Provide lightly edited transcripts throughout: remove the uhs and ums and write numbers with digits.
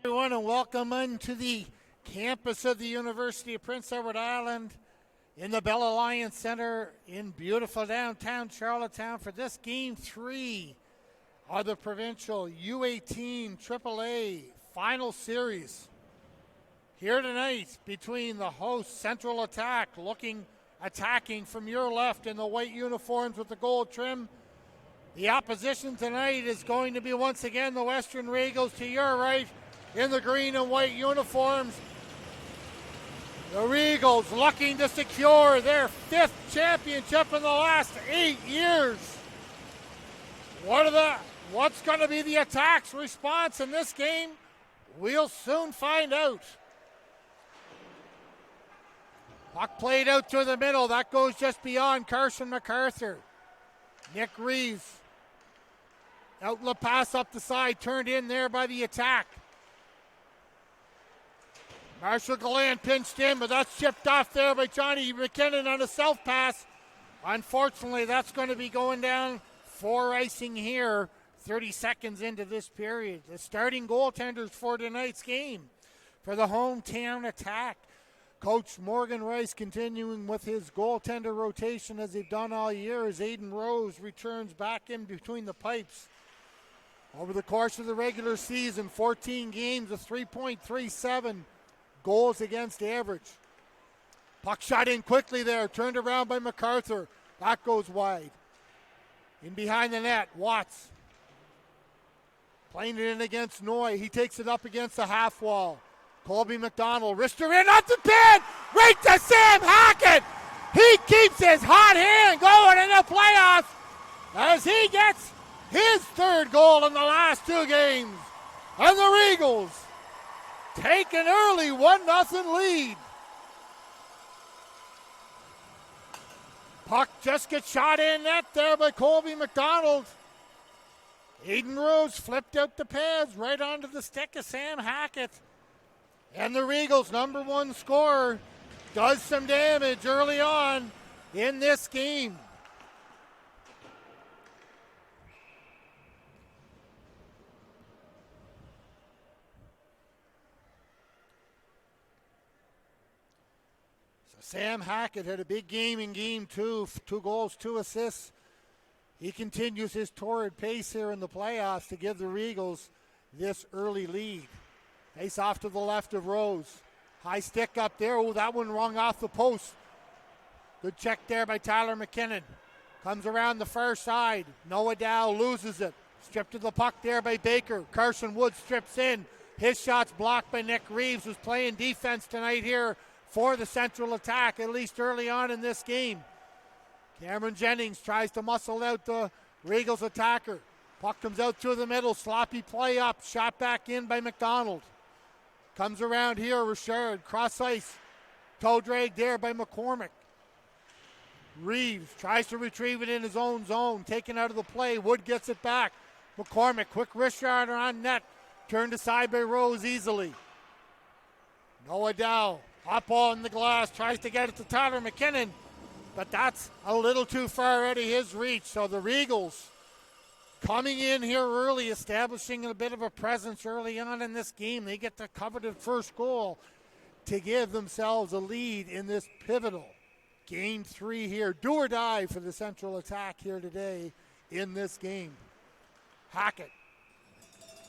Everyone, and welcome into the campus of the University of Prince Edward Island in the Bell Alliance Center in beautiful downtown Charlottetown for this Game 3 of the provincial U18 AAA Final Series. Here tonight between the host Central Attack attacking from your left in the white uniforms with the gold trim. The opposition tonight is going to be once again the Western Regals to your right in the green and white uniforms. The Regals looking to secure their 5th championship in the last 8 years. What's going to be the Attack's response in this game? We'll soon find out. Puck played out to the middle. That goes just beyond Carson MacArthur. Nick Reeves. Outlet pass up the side, turned in there by the Attack. Marshall Gallant pinched in, but that's chipped off there by Johnny McKinnon on a self-pass. Unfortunately, that's going to be going down for icing here, 30 seconds into this period. The starting goaltenders for tonight's game for the hometown Attack. Coach Morgan Rice continuing with his goaltender rotation as they've done all year as Aiden Rose returns back in between the pipes. Over the course of the regular season, 14 games, a 3.37 goals against average. Puck shot in quickly there, turned around by MacArthur. That goes wide. In behind the net, Watts. Playing it in against Noy. He takes it up against the half wall. Colby McDonald, wrister in off the pin, right to Sam Hackett. He keeps his hot hand going in the playoffs as he gets his 3rd goal in the last 2 games. And the Regals take an early 1-0 lead. Puck just gets shot in net there by Colby McDonald. Aiden Rose flipped out the pads right onto the stick of Sam Hackett. And the Regals' number 1 scorer does some damage early on in this game. Sam Hackett had a big game in game two. 2 goals, 2 assists. He continues his torrid pace here in the playoffs to give the Regals this early lead. Face off to the left of Rose. High stick up there. Oh, that one wrong off the post. Good check there by Tyler McKinnon. Comes around the far side. Noah Dow loses it. Stripped to the puck there by Baker. Carson Wood strips in. His shot's blocked by Nick Reeves, who's playing defense tonight here for the Central attack, at least early on in this game. Cameron Jennings tries to muscle out the Regals attacker. Puck comes out through the middle. Sloppy play up. Shot back in by McDonald. Comes around here. Richard. Cross ice. Toe drag there by McCormick. Reeves tries to retrieve it in his own zone. Taken out of the play. Wood gets it back. McCormick. Quick wrist shot on net. Turned aside by Rose easily. Noah Dow. Up on the glass. Tries to get it to Tyler McKinnon. But that's a little too far out of his reach. So the Regals coming in here early, establishing a bit of a presence early on in this game. They get the coveted first goal to give themselves a lead in this pivotal game 3 here. Do or die for the Central attack here today in this game. Hackett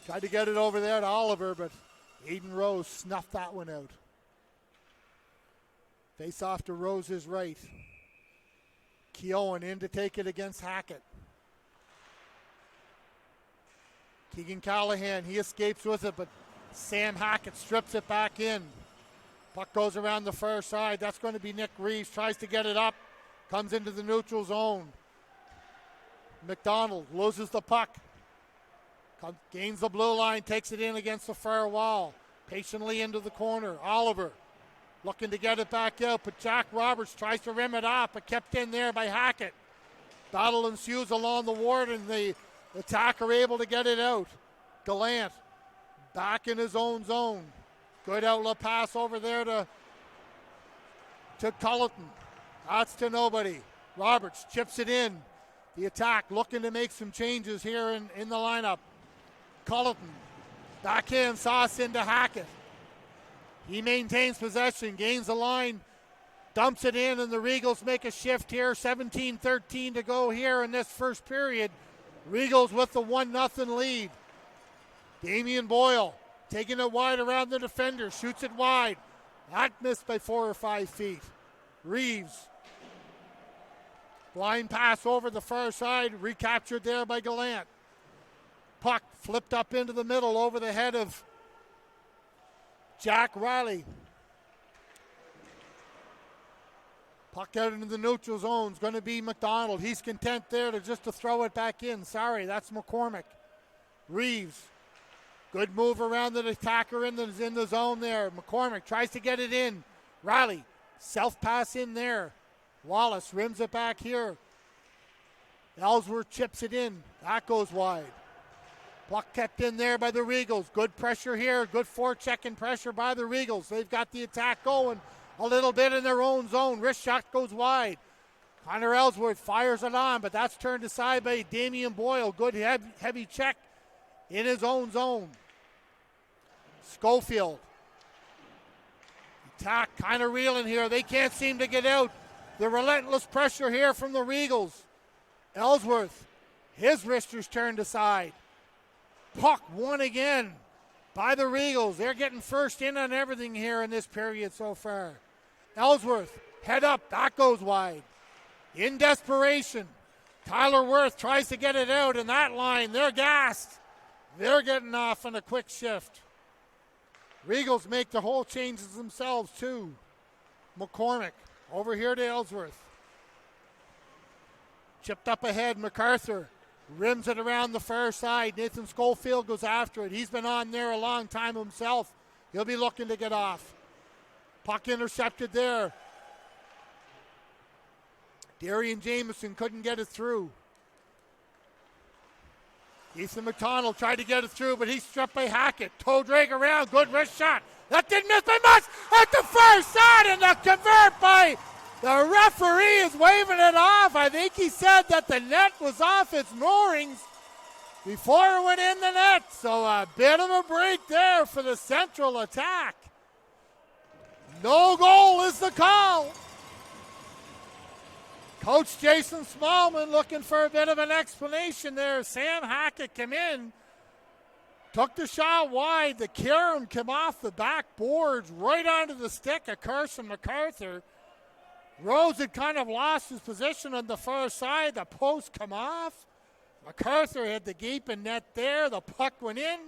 tried to get it over there to Oliver, but Aiden Rose snuffed that one out. Face off to Rose's right. Keown in to take it against Hackett. Keegan Callahan, he escapes with it, but Sam Hackett strips it back in. Puck goes around the far side. That's going to be Nick Reeves. Tries to get it up. Comes into the neutral zone. McDonald loses the puck. Gains the blue line. Takes it in against the far wall. Patiently into the corner. Oliver looking to get it back out, but Jack Roberts tries to rim it off, but kept in there by Hackett. Battle ensues along the ward, and the attacker able to get it out. Gallant back in his own zone. Good outlet pass over there to Culleton. That's to nobody. Roberts chips it in. The attack looking to make some changes here in the lineup. Culleton backhand sauce into Hackett. He maintains possession, gains the line, dumps it in, and the Regals make a shift here. 17-13 to go here in this first period. Regals with the 1-0 lead. Damian Boyle taking it wide around the defender, shoots it wide. That missed by 4 or 5 feet. Reeves. Blind pass over the far side, recaptured there by Gallant. Puck flipped up into the middle over the head of Jack Riley. Puck out into the neutral zone is going to be McDonald. He's content there to throw it back in. Sorry, that's McCormick. Reeves. Good move around the attacker in the zone there. McCormick tries to get it in. Riley, self-pass in there. Wallace rims it back here. Ellsworth chips it in. That goes wide. Puck kept in there by the Regals. Good pressure here. Good forechecking pressure by the Regals. They've got the attack going a little bit in their own zone. Wrist shot goes wide. Connor Ellsworth fires it on, but that's turned aside by Damian Boyle. Good heavy check in his own zone. Schofield. Attack kind of reeling here. They can't seem to get out. The relentless pressure here from the Regals. Ellsworth, his wristers turned aside. Puck won again by the Regals. They're getting first in on everything here in this period so far. Ellsworth, head up, that goes wide. In desperation, Tyler Worth tries to get it out, and that line, they're gassed. They're getting off on a quick shift. Regals make the whole changes themselves too. McCormick over here to Ellsworth. Chipped up ahead, MacArthur. Rims it around the far side. Nathan Schofield goes after it. He's been on there a long time himself. He'll be looking to get off. Puck intercepted there. Darian Jameson couldn't get it through. Ethan McDonald tried to get it through, but he's struck by Hackett. Toe drag around. Good wrist shot. That didn't miss by much. At the far side, and the convert by the referee is waving it off. I think he said that the net was off its moorings before it went in the net. So a bit of a break there for the Central attack. No goal is the call. Coach Jason Smallman looking for a bit of an explanation there. Sam Hackett came in, took the shot wide. The carom came off the backboards right onto the stick of Carson MacArthur. Rose had kind of lost his position on the far side. The post come off. MacArthur had the gaping net there. The puck went in,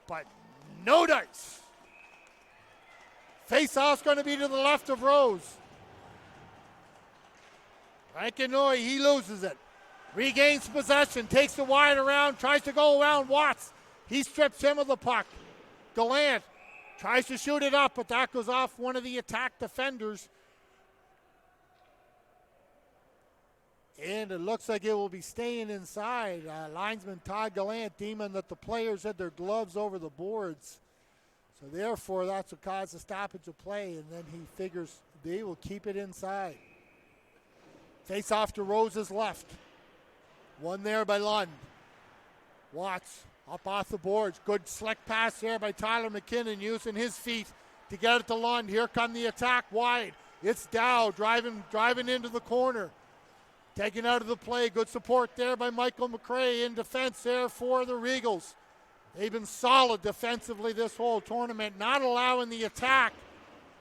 but no dice. Face-off's going to be to the left of Rose. Rankinoy, he loses it. Regains possession, takes the wide around, tries to go around Watts. He strips him of the puck. Gallant tries to shoot it up, but that goes off one of the attack defenders. And it looks like it will be staying inside. Linesman Todd Gallant deeming that the players had their gloves over the boards. So therefore, that's what caused the stoppage of play. And then he figures they will keep it inside. Face off to Rose's left. One there by Lund. Watts up off the boards. Good slick pass there by Tyler McKinnon using his feet to get it to Lund. Here come the attack wide. It's Dow driving into the corner. Taken out of the play. Good support there by Michael McRae in defense there for the Regals. They've been solid defensively this whole tournament, not allowing the attack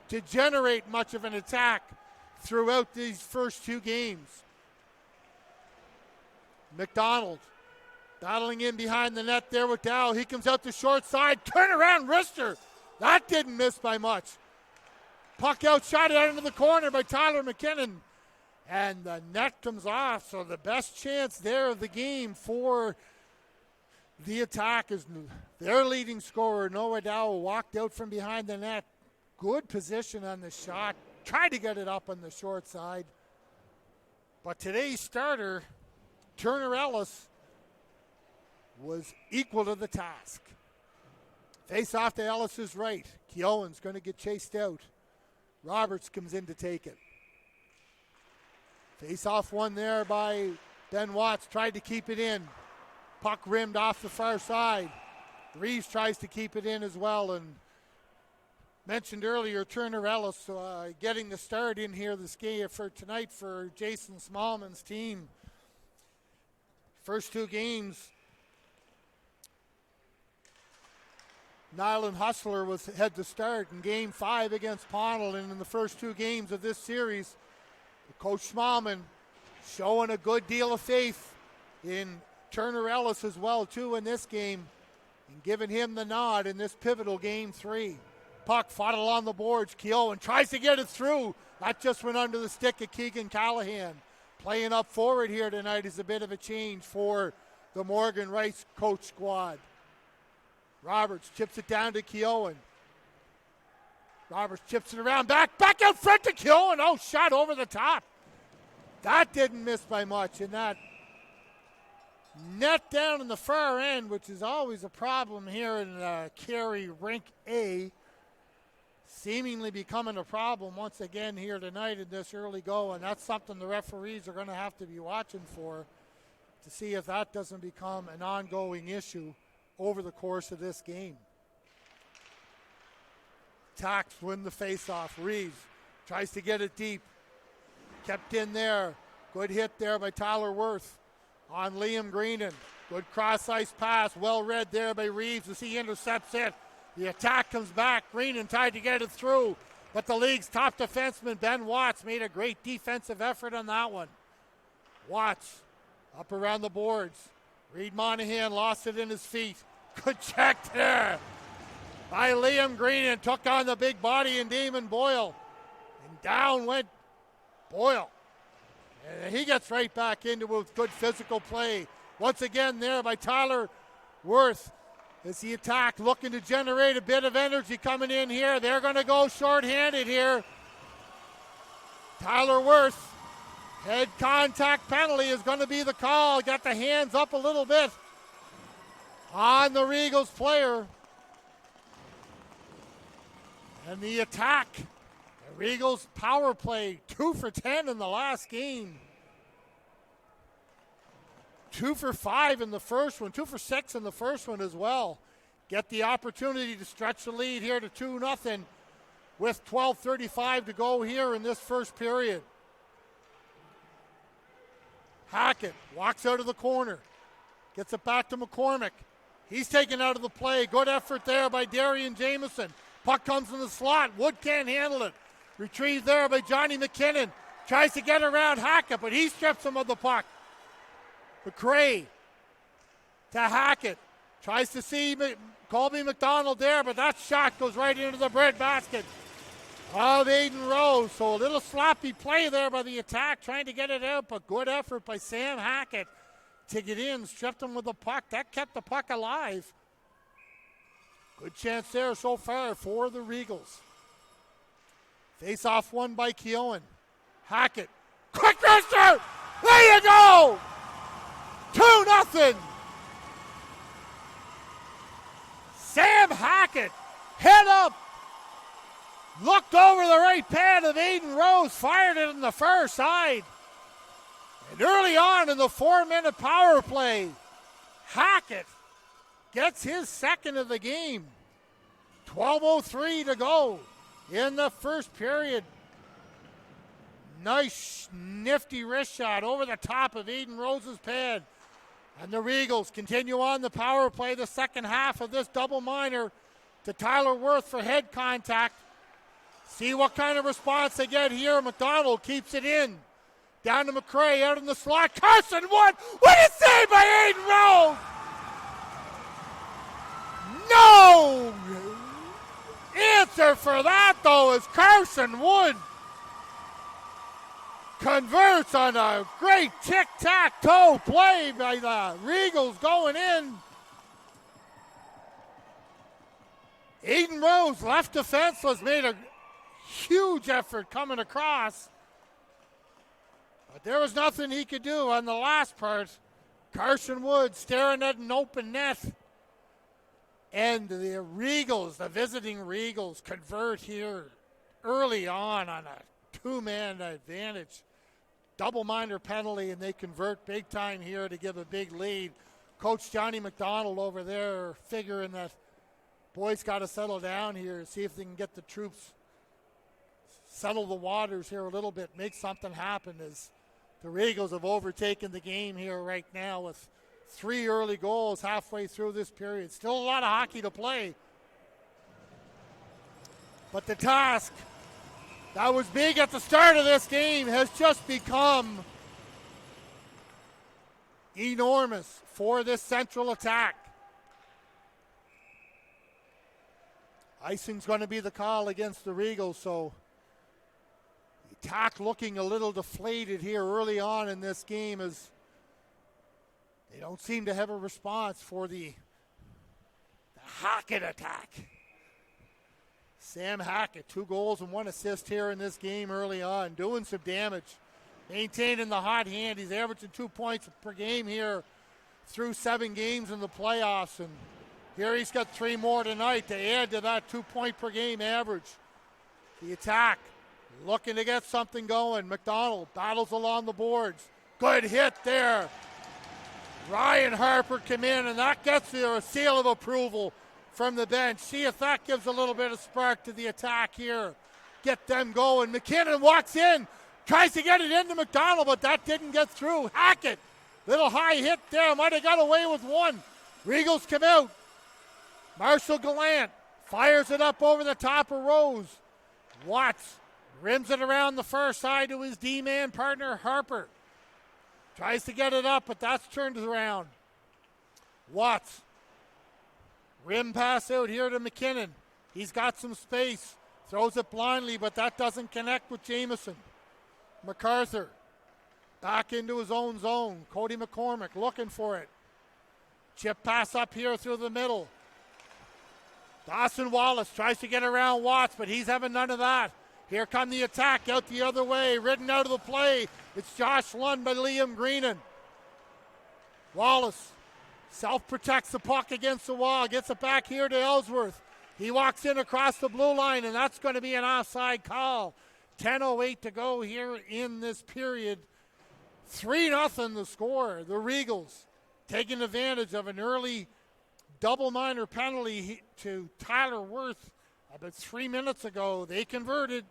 to generate much of an attack throughout these first two games. McDonald battling in behind the net there with Dow. He comes out the short side. Turn around wrister. That didn't miss by much. Puck out, shot it out into the corner by Tyler McKinnon. And the net comes off. So the best chance there of the game for the attack is their leading scorer, Noah Dow, walked out from behind the net. Good position on the shot. Tried to get it up on the short side. But today's starter, Turner Ellis, was equal to the task. Face off to Ellis's right. Keown's going to get chased out. Roberts comes in to take it. Face off one there by Ben Watts. Tried to keep it in. Puck rimmed off the far side. Reeves tries to keep it in as well. And mentioned earlier, Turner Ellis getting the start in here this game for tonight for Jason Smallman's team. First two games, Nyland Hustler had to start in Game 5 against Pownal, and in the first two games of this series, Coach Smallman showing a good deal of faith in Turner Ellis as well, too, in this game, and giving him the nod in this pivotal Game 3. Puck fought along the boards. Keown tries to get it through. That just went under the stick of Keegan Callahan. Playing up forward here tonight is a bit of a change for the Morgan Rice coach squad. Roberts chips it down to Keown. Roberts chips it around, back out front to Keown. Oh, shot over the top. That didn't miss by much. And that net down in the far end, which is always a problem here in Carey Rink A, seemingly becoming a problem once again here tonight in this early go, and that's something the referees are going to have to be watching for to see if that doesn't become an ongoing issue over the course of this game. Tax win the face-off. Reeves tries to get it deep. Kept in there. Good hit there by Tyler Worth on Liam Greenan. Good cross-ice pass. Well read there by Reeves as he intercepts it. The attack comes back. Greenan tried to get it through, but the league's top defenseman, Ben Watts, made a great defensive effort on that one. Watts up around the boards. Reed Monahan lost it in his feet. Good check there by Liam Greenan. Took on the big body in Damon Boyle. And down went Boyle. And he gets right back into it with good physical play. Once again there by Tyler Worth. As the attack looking to generate a bit of energy coming in here. They're going to go shorthanded here. Tyler Worth, head contact penalty is going to be the call. Got the hands up a little bit on the Regals player. And the attack, the Regals power play, 2 for 10 in the last game. 2 for 5 in the first one, 2 for 6 in the first one as well. Get the opportunity to stretch the lead here to 2-0 with 12:35 to go here in this first period. Hackett walks out of the corner. Gets it back to McCormick. He's taken out of the play. Good effort there by Darian Jameson. Puck comes in the slot. Wood can't handle it. Retrieved there by Johnny McKinnon. Tries to get around Hackett, but he strips him of the puck. McRae to Hackett. Tries to see Colby McDonald there, but that shot goes right into the breadbasket of Aiden Rose. So a little sloppy play there by the attack, trying to get it out, but good effort by Sam Hackett to get in, stripped him with the puck. That kept the puck alive. Good chance there so far for the Regals. Face-off won by Keown. Hackett. Quick wrister! There you go! 2-0. Sam Hackett, head up, looked over the right pad of Aiden Rose, fired it in the far side. And early on in the 4-minute power play, Hackett gets his second of the game. 12:03 to go in the first period. Nice, nifty wrist shot over the top of Aiden Rose's pad. And the Regals continue on the power play the second half of this double minor to Tyler Worth for head contact. See what kind of response they get here. McDonald keeps it in. Down to McRae, out in the slot. Carson Wood! What a save by Aiden Rose! No! Answer for that, though, is Carson Wood converts on a great tic-tac-toe play by the Regals going in. Aiden Rose, left defenseless, made a huge effort coming across. But there was nothing he could do on the last part. Carson Wood staring at an open net. And the Regals, the visiting Regals, convert here early on a two-man advantage. Double minor penalty, and they convert big time here to give a big lead. Coach Johnny McDonald over there figuring that boys got to settle down here, see if they can get the troops, settle the waters here a little bit, make something happen, as the Regals have overtaken the game here right now with 3 early goals halfway through this period. Still a lot of hockey to play. But the task that was big at the start of this game has just become enormous for this central attack. Icing's going to be the call against the Regals, so the attack looking a little deflated here early on in this game as they don't seem to have a response for the Hackett attack. Sam Hackett, 2 goals and 1 assist here in this game early on, doing some damage, maintaining the hot hand. He's averaging 2 points per game here through 7 games in the playoffs, and here he's got 3 more tonight to add to that 2-point per game average. The attack looking to get something going. McDonald battles along the boards. Good hit there. Ryan Harper came in, and that gets there a seal of approval from the bench. See if that gives a little bit of spark to the attack here. Get them going. McKinnon walks in, tries to get it into McDonald, but that didn't get through. Hackett, little high hit there, might have got away with one. Regals come out. Marshall Gallant fires it up over the top of Rose. Watts rims it around the far side to his D-man partner Harper. Tries to get it up, but that's turned around. Watts. Rim pass out here to McKinnon. He's got some space. Throws it blindly, but that doesn't connect with Jameson. MacArthur back into his own zone. Cody McCormick looking for it. Chip pass up here through the middle. Dawson Wallace tries to get around Watts, but he's having none of that. Here come the attack out the other way. Ridden out of the play. It's Josh Lund by Liam Greenan. Wallace self-protects the puck against the wall. Gets it back here to Ellsworth. He walks in across the blue line, and that's going to be an offside call. 10:08 to go here in this period. 3-0 the score. The Regals taking advantage of an early double minor penalty to Tyler Worth About 3 minutes ago, they converted.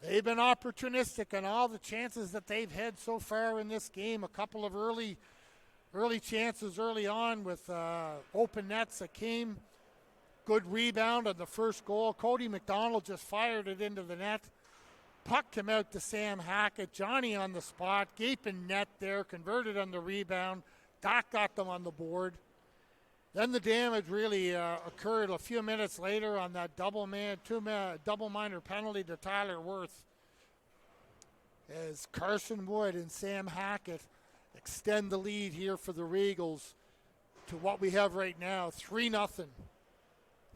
They've been opportunistic on all the chances that they've had so far in this game. A couple of early chances early on with open nets that came. Good rebound on the first goal. Cody McDonald just fired it into the net. Puck came out to Sam Hackett. Johnny on the spot. Gaping net there. Converted on the rebound. Doc got them on the board. Then the damage really occurred a few minutes later on that double minor penalty to Tyler Worth. As Carson Wood and Sam Hackett extend the lead here for the Regals to what we have right now, 3-0.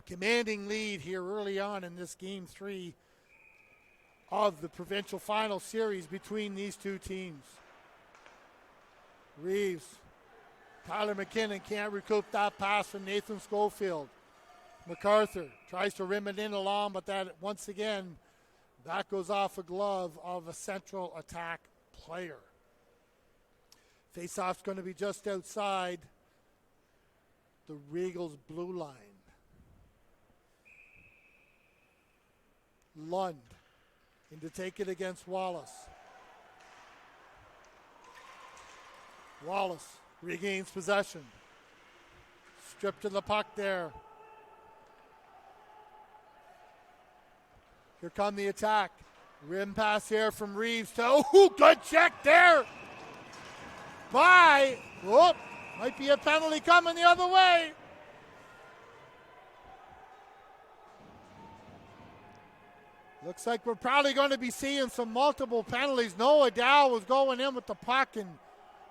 Commanding lead here early on in this Game 3 of the provincial final series between these two teams. Reeves. Tyler McKinnon can't recoup that pass from Nathan Schofield. MacArthur tries to rim it in along, but that once again, that goes off a glove of a central attack player. Faceoff's going to be just outside the Regals' blue line. Lund in to take it against Wallace. Wallace regains possession. Stripped to the puck there. Here come the attack. Rim pass here from Reeves to, good check there. Might be a penalty coming the other way. Looks like we're probably going to be seeing some multiple penalties. Noah Dow was going in with the puck, and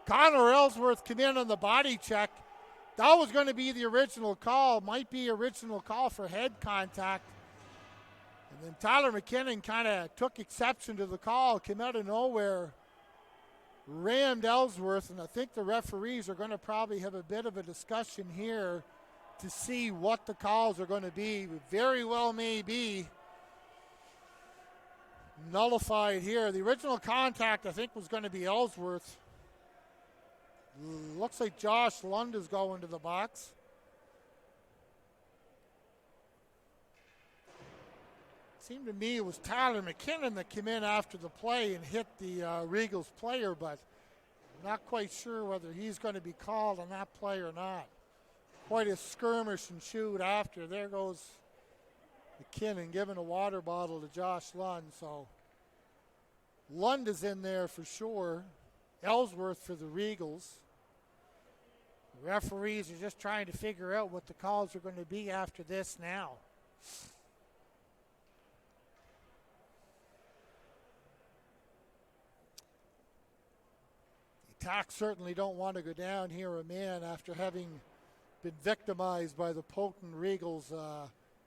Connor Ellsworth came in on the body check. That was going to be the original call. Might be original call for head contact. And then Tyler McKinnon kind of took exception to the call, came out of nowhere, rammed Ellsworth, and I think the referees are going to probably have a bit of a discussion here to see what the calls are going to be. Very well may be nullified here. The original contact, I think, was going to be Ellsworth. Looks like Josh Lund is going to the box. Seemed to me it was Tyler McKinnon that came in after the play and hit the Regals player, but I'm not quite sure whether he's going to be called on that play or not. Quite a skirmish and shoot after. There goes McKinnon giving a water bottle to Josh Lund. So Lund is in there for sure. Ellsworth for the Regals. The referees are just trying to figure out what the calls are going to be after this now. The Attack certainly don't want to go down here a man after having been victimized by the potent Regals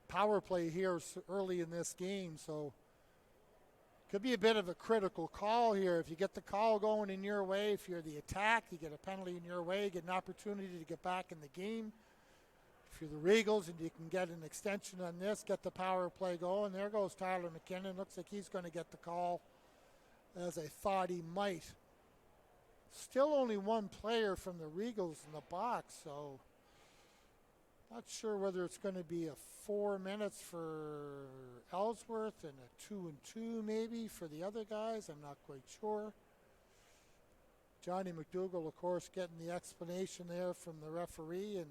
power play here early in this game. So could be a bit of a critical call here. If you get the call going in your way, if you're the Attack, you get a penalty in your way, get an opportunity to get back in the game. If you're the Regals and you can get an extension on this, get the power play going. There goes Tyler McKinnon. Looks like he's going to get the call, as I thought he might. Still only one player from the Regals in the box, so not sure whether it's going to be a 4 minutes for Ellsworth and a 2-2 maybe for the other guys. I'm not quite sure. Johnny McDougall, of course, getting the explanation there from the referee, and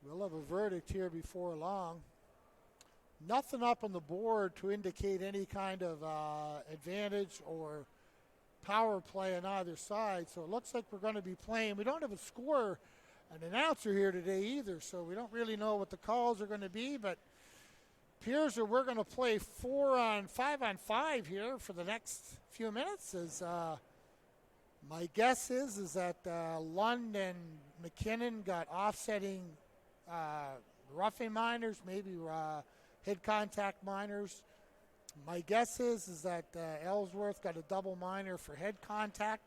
we'll have a verdict here before long. Nothing up on the board to indicate any kind of advantage or power play on either side, so it looks like we're going to be playing. We don't have a scorer, an announcer here today either, so we don't really know what the calls are going to be, but appears that we're going to play 5-on-5 here for the next few minutes. As my guess is that Lund and McKinnon got offsetting roughing minors, maybe head contact minors. My guess is that Ellsworth got a double minor for head contact,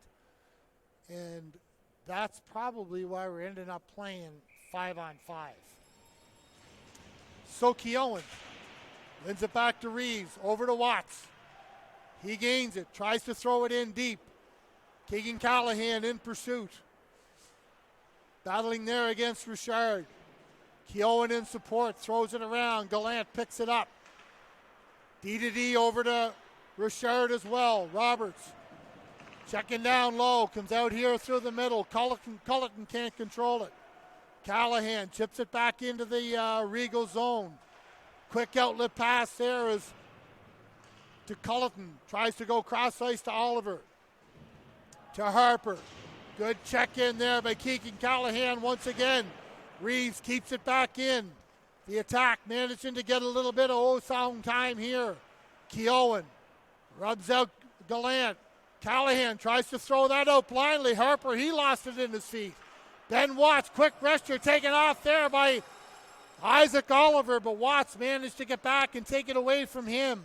and that's probably why we're ending up playing 5-on-5. So Keown lends it back to Reeves, over to Watts. He gains it, tries to throw it in deep. Keegan Callahan in pursuit. Battling there against Richard. Keown in support, throws it around. Gallant picks it up. D over to Richard as well. Roberts checking down low, comes out here through the middle. Culleton can't control it. Callahan chips it back into the Regal zone. Quick outlet pass there is to Culleton. Tries to go cross ice to Oliver. To Harper. Good check in there by Keegan Callahan once again. Reeves keeps it back in. The attack managing to get a little bit of O-sound time here. Keown rubs out Gallant. Callahan tries to throw that out blindly. Harper, he lost it in his feet. Ben Watts, quick wrister taken off there by Isaac Oliver, but Watts managed to get back and take it away from him.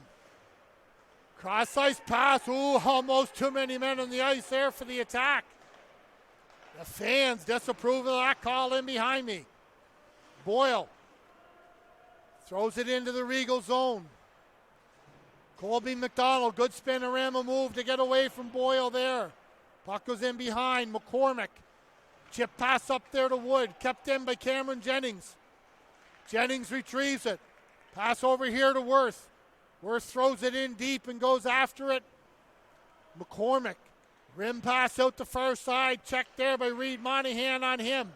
Cross ice pass. Ooh, almost too many men on the ice there for the attack. The fans disapprove of that call in behind me. Boyle throws it into the Regal zone. Colby McDonald, good spinorama move to get away from Boyle there. Puck goes in behind. McCormick. Chip pass up there to Wood. Kept in by Cameron Jennings. Jennings retrieves it. Pass over here to Worth. Worth throws it in deep and goes after it. McCormick. Rim pass out the far side. Checked there by Reed Monahan on him.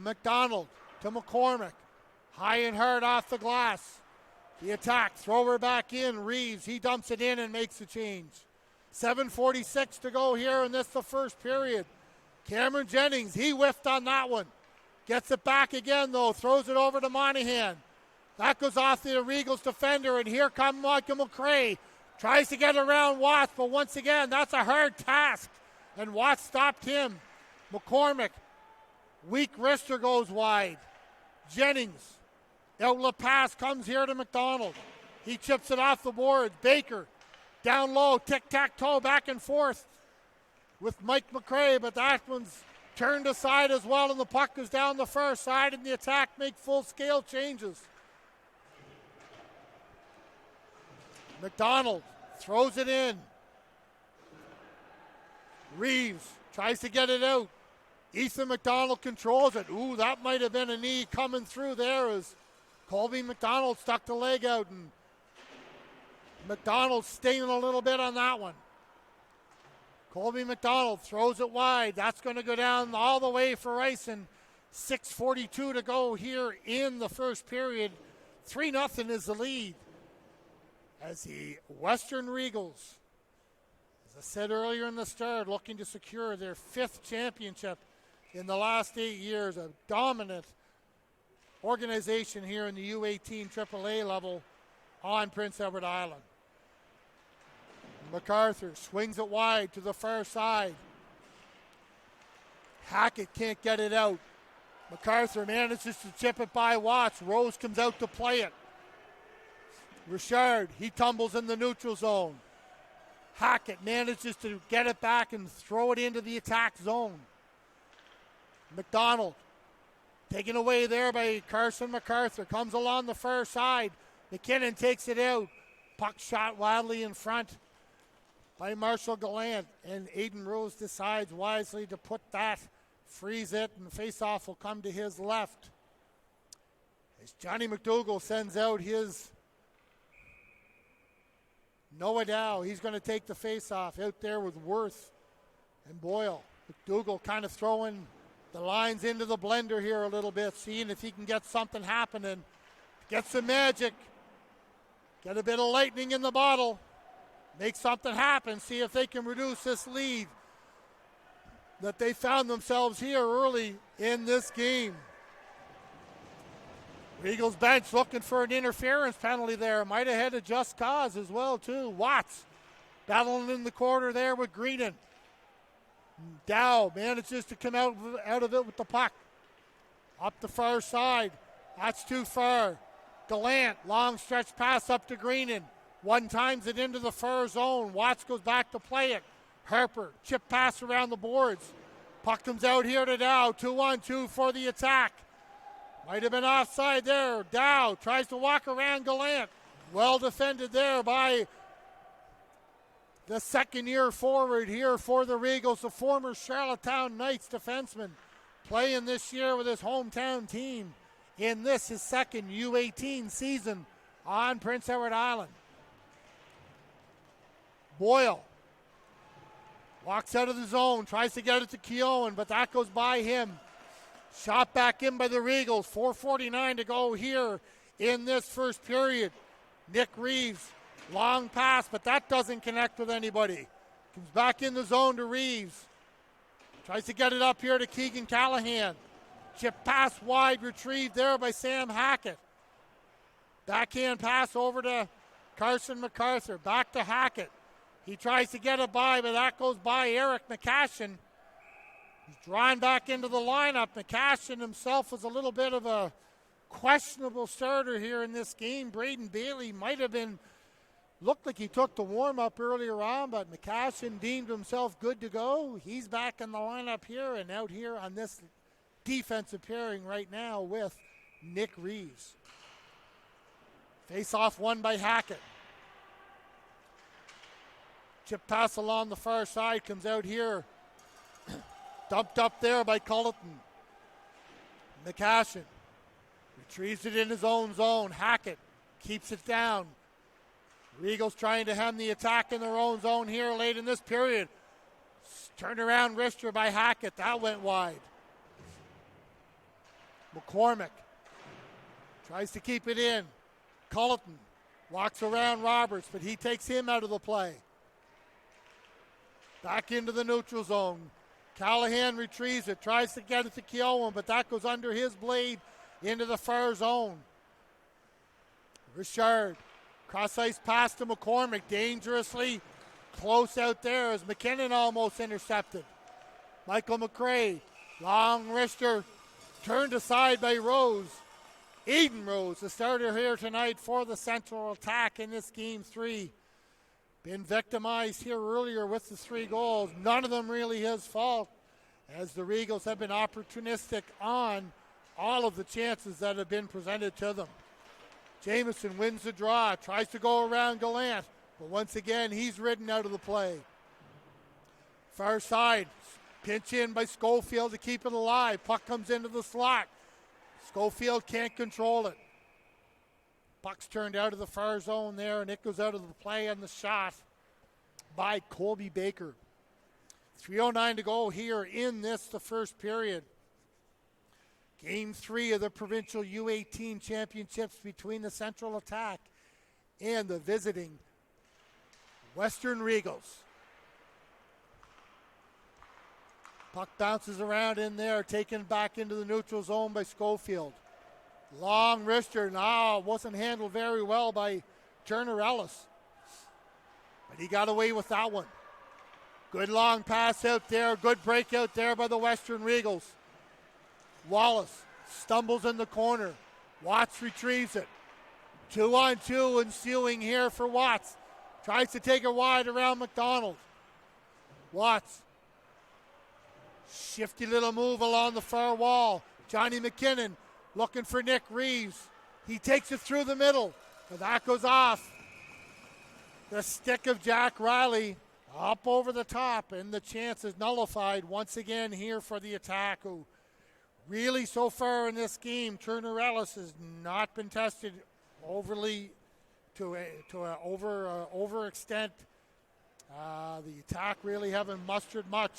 McDonald to McCormick. High and hard off the glass. The attack. Thrower back in. Reeves. He dumps it in and makes the change. 7:46 to go here in this the first period. Cameron Jennings. He whiffed on that one. Gets it back again though. Throws it over to Monahan. That goes off the Regals defender, and here comes Michael McRae. Tries to get around Watts, but once again, that's a hard task. And Watts stopped him. McCormick. Weak wrister goes wide. Jennings. Outlet pass comes here to McDonald. He chips it off the boards. Baker. Down low. Tic-tac-toe back and forth with Mike McRae, but that one's turned aside as well, and the puck goes down the far side, and the attack make full-scale changes. McDonald throws it in. Reeves tries to get it out. Ethan McDonald controls it. Ooh, that might have been a knee coming through there as Colby McDonald stuck the leg out, and McDonald staying a little bit on that one. Colby McDonald throws it wide. That's going to go down all the way for ice, and 6:42 to go here in the first period. 3-0 is the lead as the Western Regals, as I said earlier in the start, looking to secure their 5th championship in the last 8 years. A dominant organization here in the U18 AAA level on Prince Edward Island. MacArthur swings it wide to the far side. Hackett can't get it out. MacArthur manages to chip it by Watts. Rose comes out to play it. Richard, he tumbles in the neutral zone. Hackett manages to get it back and throw it into the attack zone. McDonald taken away there by Carson MacArthur. Comes along the far side. McKinnon takes it out. Puck shot wildly in front by Marshall Gallant, and Aiden Rose decides wisely to put that, freeze it, and the face-off will come to his left. As Johnny McDougall sends out his Noah Dow, he's going to take the face-off out there with Worth and Boyle. McDougall kind of throwing the lines into the blender here a little bit, seeing if he can get something happening. Get some magic. Get a bit of lightning in the bottle. Make something happen. See if they can reduce this lead that they found themselves here early in this game. Regals bench looking for an interference penalty there. Might have had a just cause as well, too. Watts battling in the corner there with Greenan. Dow manages to come out of it with the puck. Up the far side. That's too far. Gallant, long stretch pass up to Greenan. One times it into the far zone. Watts goes back to play it. Harper, chip pass around the boards. Puck comes out here to Dow. 2-on-2 for the attack. Might have been offside there. Dow tries to walk around Gallant. Well defended there by the second-year forward here for the Regals, the former Charlottetown Knights defenseman, playing this year with his hometown team in this, his second U18 season on Prince Edward Island. Boyle walks out of the zone, tries to get it to Keown, but that goes by him. Shot back in by the Regals, 4:49 to go here in this first period. Nick Reeves, long pass, but that doesn't connect with anybody. Comes back in the zone to Reeves. Tries to get it up here to Keegan Callahan. Chip pass wide, retrieved there by Sam Hackett. Backhand pass over to Carson MacArthur. Back to Hackett. He tries to get it by, but that goes by Eric McCashin. He's drawn back into the lineup. McCashin himself was a little bit of a questionable starter here in this game. Braden Bailey might have been, looked like he took the warm-up earlier on, but McCashin deemed himself good to go. He's back in the lineup here and out here on this defensive pairing right now with Nick Reeves. Face-off won by Hackett. Chip pass along the far side, comes out here. Dumped up there by Culleton. McCashin retrieves it in his own zone. Hackett keeps it down. Regals trying to hem the attack in their own zone here late in this period. Turned around wrister by Hackett. That went wide. McCormick tries to keep it in. Culleton walks around Roberts, but he takes him out of the play. Back into the neutral zone. Callahan retrieves it, tries to get it to Keown, but that goes under his blade into the far zone. Richard, cross-ice pass to McCormick, dangerously close out there as McKinnon almost intercepted. Michael McRae, long wrister, turned aside by Rose. Aiden Rose, the starter here tonight for the Central attack in this Game 3. Been victimized here earlier with the 3 goals. None of them really his fault, as the Regals have been opportunistic on all of the chances that have been presented to them. Jamieson wins the draw, tries to go around Gallant, but once again, he's ridden out of the play. Far side, pinch in by Schofield to keep it alive. Puck comes into the slot. Schofield can't control it. Puck's turned out of the far zone there, and it goes out of the play on the shot by Colby Baker. 3:09 to go here in this, the first period. Game 3 of the provincial U18 championships between the Central Attack and the visiting Western Regals. Puck bounces around in there, taken back into the neutral zone by Schofield. Long wrister, now wasn't handled very well by Turner Ellis. But he got away with that one. Good long pass out there, good break out there by the Western Regals. Wallace stumbles in the corner. Watts retrieves it. 2-on-2 ensuing here for Watts. Tries to take it wide around McDonald. Watts. Shifty little move along the far wall. Johnny McKinnon looking for Nick Reeves. He takes it through the middle, but that goes off the stick of Jack Riley up over the top, and the chance is nullified once again here for the attack, who really so far in this game, Turner Ellis has not been tested overly to an overextent. The attack really haven't mustered much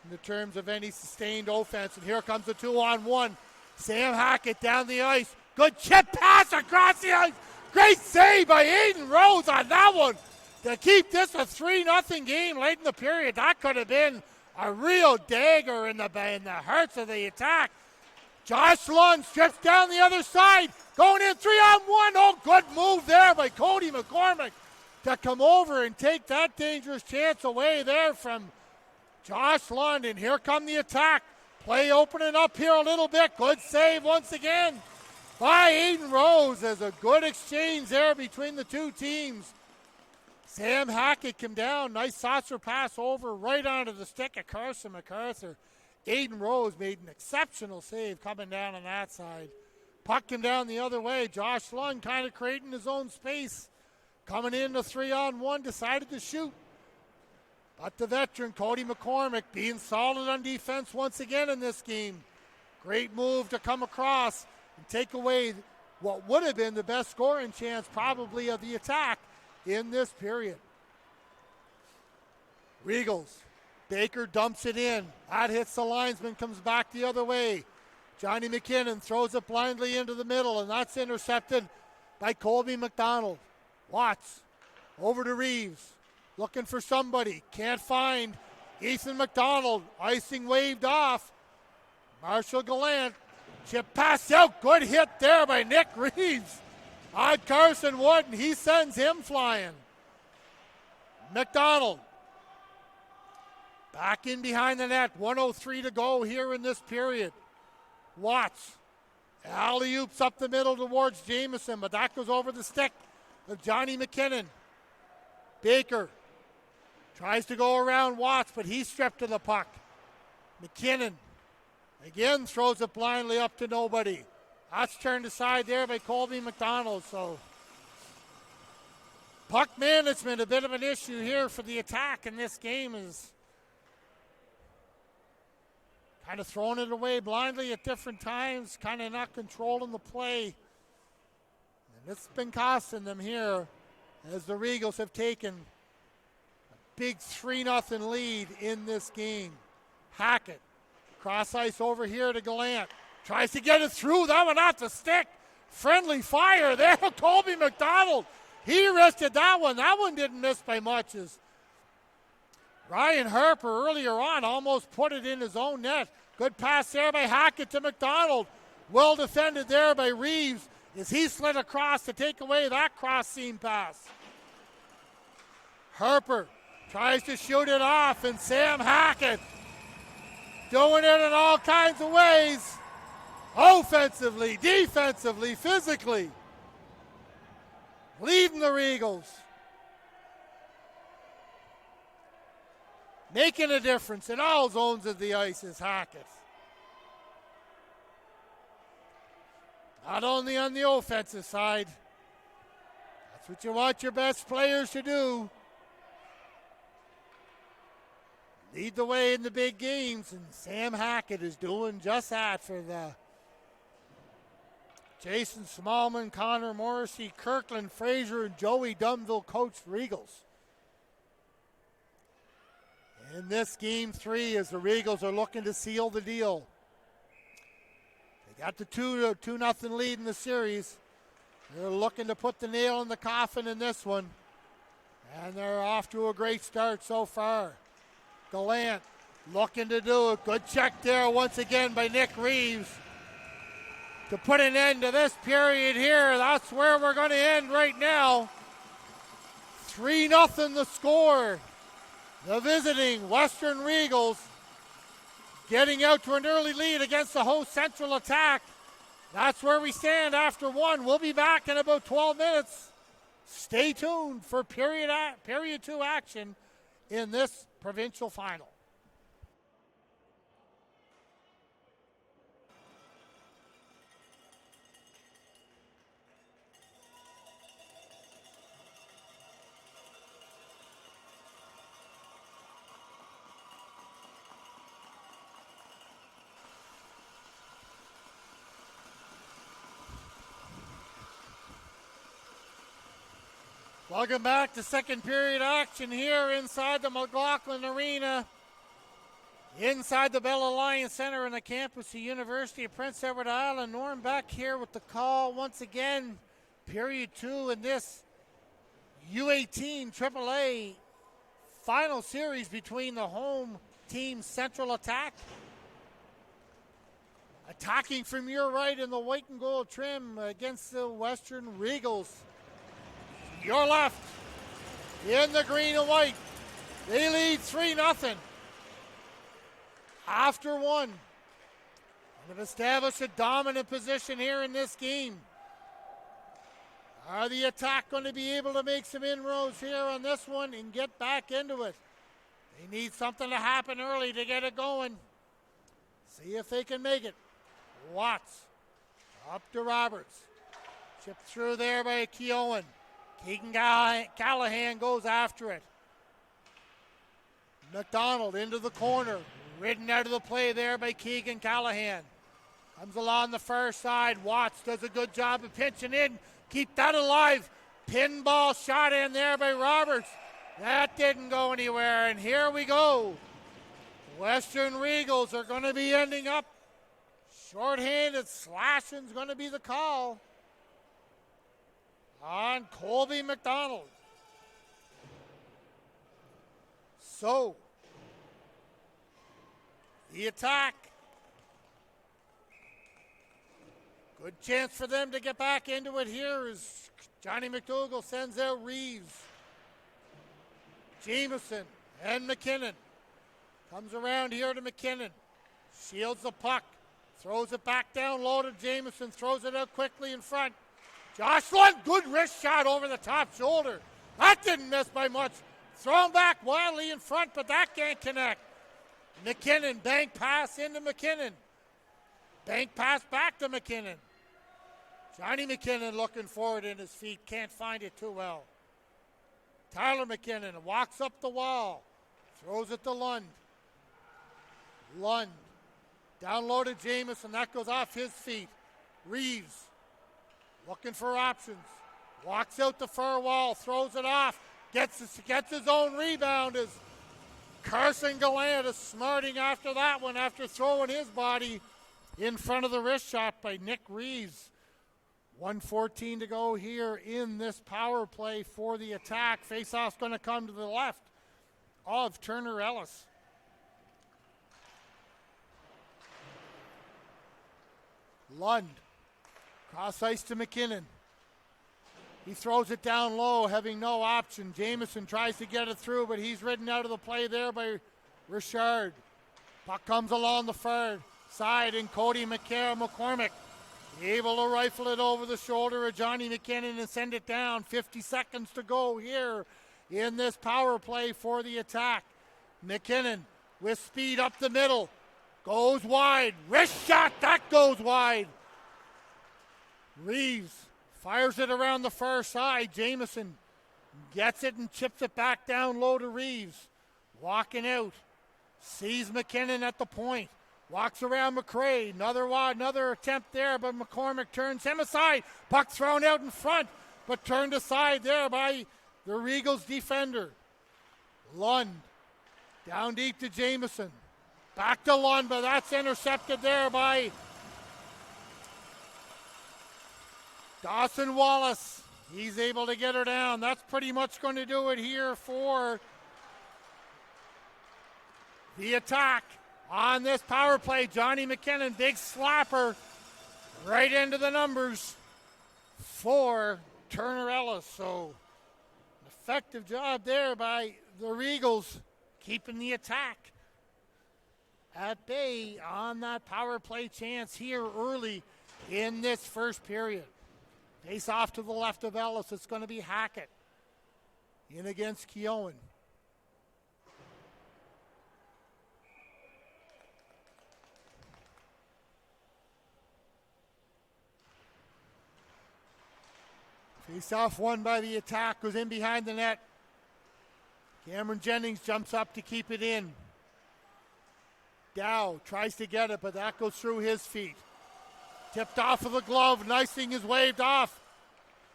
in the terms of any sustained offense, and here comes the 2-on-1. Sam Hackett down the ice. Good chip pass across the ice. Great save by Aiden Rose on that one to keep this a 3-0 game late in the period. That could have been a real dagger in the hearts of the attack. Josh Lund strips down the other side. Going in 3-on-1. Oh, good move there by Cody McCormick to come over and take that dangerous chance away there from Josh Lund. And here come the attack. Play opening up here a little bit. Good save once again by Aiden Rose. There's a good exchange there between the two teams. Sam Hackett came down. Nice saucer pass over right onto the stick of Carson MacArthur. Aiden Rose made an exceptional save coming down on that side. Puck came down the other way. Josh Lund kind of creating his own space. Coming in the 3-on-1, decided to shoot. But the veteran, Cody McCormick, being solid on defense once again in this game. Great move to come across and take away what would have been the best scoring chance probably of the attack in this period. Regals. Baker dumps it in. That hits the linesman, comes back the other way. Johnny McKinnon throws it blindly into the middle, and that's intercepted by Colby McDonald. Watts over to Reeves. Looking for somebody. Can't find Ethan McDonald. Icing waved off. Marshall Gallant. Chip pass out. Good hit there by Nick Reeves on Carson Wood, and he sends him flying. McDonald. Back in behind the net. 1:03 to go here in this period. Watts. Alley-oops up the middle towards Jamieson, but that goes over the stick of Johnny McKinnon. Baker tries to go around Watts, but he's stripped of the puck. McKinnon again throws it blindly up to nobody. That's turned aside there by Colby McDonald. So puck management, a bit of an issue here for the attack in this game, is kind of throwing it away blindly at different times, kind of not controlling the play. And it's been costing them here as the Regals have taken a big 3-0 lead in this game. Hackett, cross ice over here to Gallant. Tries to get it through, that one off the stick. Friendly fire there, Colby McDonald. He wristed that one. That one didn't miss by much as Ryan Harper earlier on almost put it in his own net. Good pass there by Hackett to McDonald. Well defended there by Reeves as he slid across to take away that cross seam pass. Harper tries to shoot it off, and Sam Hackett doing it in all kinds of ways. Offensively, defensively, physically. Leading the Regals. Making a difference in all zones of the ice is Hackett. Not only on the offensive side. That's what you want your best players to do. Lead the way in the big games, and Sam Hackett is doing just that for the Jason Smallman, Connor Morrissey, Kirkland Fraser, and Joey Dunville coached Regals. In this game 3, as the Regals are looking to seal the deal. They got the 2-0 lead in the series. They're looking to put the nail in the coffin in this one. And they're off to a great start so far. Gallant looking to do it. Good check there once again by Nick Reeves to put an end to this period here. That's where we're going to end right now. 3-0 the score. The visiting Western Regals getting out to an early lead against the host Central Attack. That's where we stand after one. We'll be back in about 12 minutes. Stay tuned for period 2 action in this provincial final. Welcome back to second period action here inside the McLaughlin Arena, inside the Bell Alliance Center in the campus of the University of Prince Edward Island. Norm back here with the call once again. Period 2 in this U18 AAA final series between the home team Central Attack. Attacking from your right in the white and gold trim against the Western Regals. Your left, in the green and white. They lead 3-0. After one. They've established a dominant position here in this game. Are the Attack going to be able to make some inroads here on this one and get back into it? They need something to happen early to get it going. See if they can make it. Watts up to Roberts. Chipped through there by Keown. Keegan Callahan goes after it. McDonald into the corner. Ridden out of the play there by Keegan Callahan. Comes along the far side. Watts does a good job of pinching in. Keep that alive. Pinball shot in there by Roberts. That didn't go anywhere, and here we go. Western Regals are going to be ending up shorthanded. Slashing's going to be the call on Colby McDonald. So, the attack. Good chance for them to get back into it here as Johnny McDougall sends out Reeves. Jameson and McKinnon. Comes around here to McKinnon. Shields the puck. Throws it back down low to Jameson. Throws it out quickly in front. Josh Lund, good wrist shot over the top shoulder. That didn't miss by much. Thrown back wildly in front, but that can't connect. McKinnon, bank pass into McKinnon. Bank pass back to McKinnon. Johnny McKinnon looking forward in his feet. Can't find it too well. Tyler McKinnon walks up the wall. Throws it to Lund. Lund. Down low to Jameson. That goes off his feet. Reeves. Looking for options. Walks out the far wall. Throws it off. Gets his own rebound as Carson Gallant is smarting after that one after throwing his body in front of the wrist shot by Nick Reeves. 1:14 to go here in this power play for the attack. Face-off's going to come to the left of Turner Ellis. Lund. Cross ice to McKinnon. He throws it down low, having no option. Jameson tries to get it through, but he's ridden out of the play there by Richard. Puck comes along the far side, and Cody McCormick able to rifle it over the shoulder of Johnny McKinnon and send it down. 50 seconds to go here in this power play for the attack. McKinnon with speed up the middle. Goes wide. Wrist shot. That goes wide. Reeves fires it around the far side. Jameson gets it and chips it back down low to Reeves. Walking out. Sees McKinnon at the point. Walks around McRae. Another attempt there, but McCormick turns him aside. Puck thrown out in front, but turned aside there by the Regals defender. Lund. Down deep to Jameson. Back to Lund, but that's intercepted there by Dawson Wallace. He's able to get her down. That's pretty much going to do it here for the attack on this power play. Johnny McKinnon, big slapper right into the numbers for Turner Ellis. So, effective job there by the Regals, keeping the attack at bay on that power play chance here early in this first period. Face off to the left of Ellis. It's going to be Hackett in against Keown. Face off won by the attack, goes in behind the net. Cameron Jennings jumps up to keep it in. Dow tries to get it, but that goes through his feet. Tipped off of the glove. Nice thing is waved off.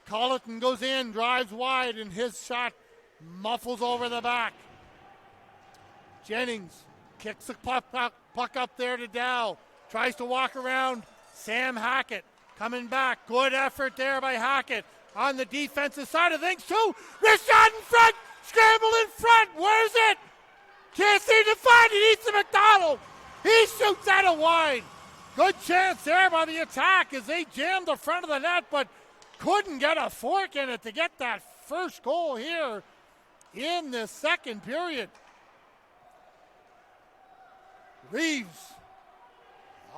Colleton goes in, drives wide, and his shot muffles over the back. Jennings kicks the puck up there to Dow. Tries to walk around Sam Hackett. Coming back. Good effort there by Hackett. On the defensive side of things, too. Wrist shot in front. Scramble in front. Where's it? Can't seem to find it. Eats the McDonald. He shoots out of wide. Good chance there by the attack as they jammed the front of the net, but couldn't get a fork in it to get that first goal here in the second period. Reeves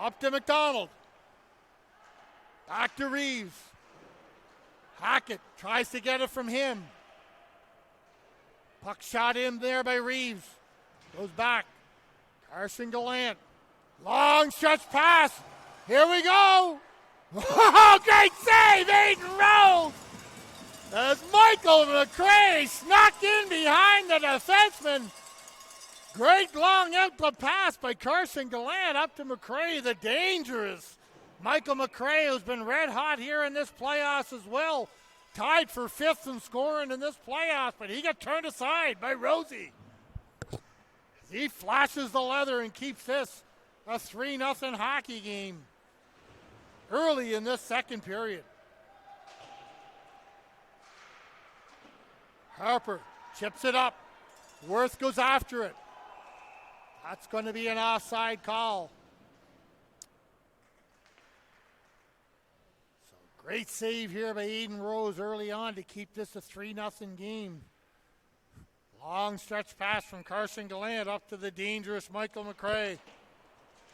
up to McDonald. Back to Reeves. Hackett tries to get it from him. Puck shot in there by Reeves. Goes back. Carson Gallant. Long stretch pass. Here we go. Oh, great save, Aiden Rose. As Michael McRae snuck in behind the defenseman Great long outlet pass by Carson Gallant up to McRae, the dangerous Michael McRae, who's been red hot here in this playoffs as well. Tied for fifth in scoring in this playoffs, but he got turned aside by Rosie. He flashes the leather and keeps this a 3-0 hockey game early in this second period. Harper chips it up. Worth goes after it. That's going to be an offside call. So great save here by Eden Rose early on to keep this a 3-0 game. Long stretch pass from Carson Gallant up to the dangerous Michael McRae.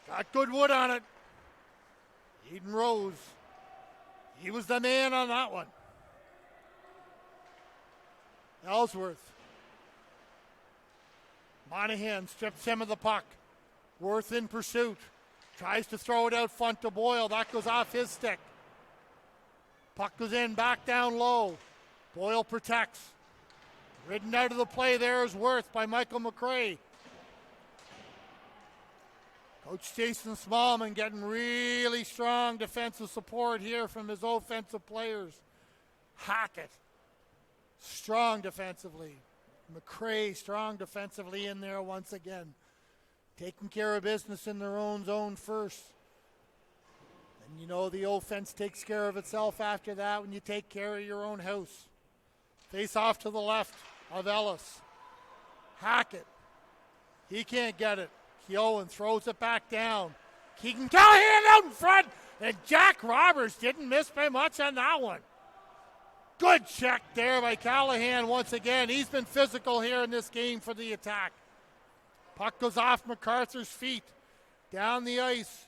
Got good wood on it. Eden Rose. He was the man on that one. Ellsworth. Monahan strips him of the puck. Worth in pursuit. Tries to throw it out front to Boyle. That goes off his stick. Puck goes in, back down low. Boyle protects. Ridden out of the play there is Worth by Michael McRae. Coach Jason Smallman getting really strong defensive support here from his offensive players. Hackett, strong defensively. McRae, strong defensively in there once again. Taking care of business in their own zone first. And you know the offense takes care of itself after that when you take care of your own house. Face off to the left of Ellis. Hackett. He can't get it. Keown throws it back down. Keegan Callahan out in front. And Jack Roberts didn't miss by much on that one. Good check there by Callahan once again. He's been physical here in this game for the attack. Puck goes off MacArthur's feet. Down the ice.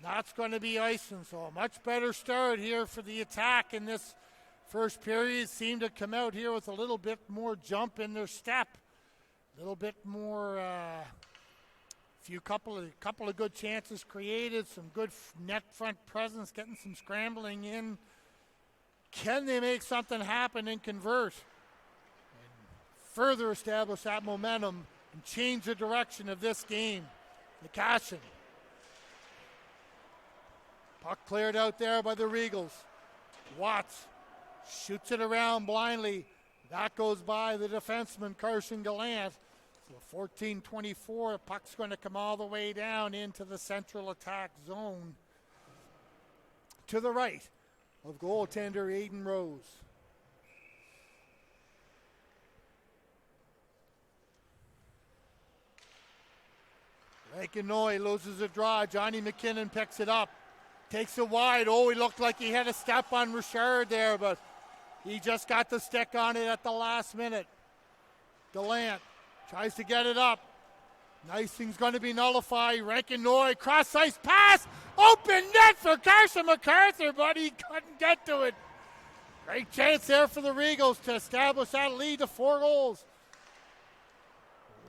That's going to be icing. So a much better start here for the attack in this first period. Seemed to come out here with a little bit more jump in their step. A little bit more, couple of good chances created. Some good net front presence, getting some scrambling in. Can they make something happen and convert? And further establish that momentum and change the direction of this game. McCashin. Puck cleared out there by the Regals. Watts shoots it around blindly. That goes by the defenseman Carson Gallant. So 14-24, the puck's going to come all the way down into the central attack zone. To the right of goaltender Aiden Rose. Rankinoy loses a draw. Johnny McKinnon picks it up. Takes it wide. Oh, he looked like he had a step on Richard there, but he just got the stick on it at the last minute. Gallant tries to get it up. Nice thing's going to be nullified. Rankinoy, cross-ice pass. Open net for Carson MacArthur, but he couldn't get to it. Great chance there for the Regals to establish that lead to 4 goals.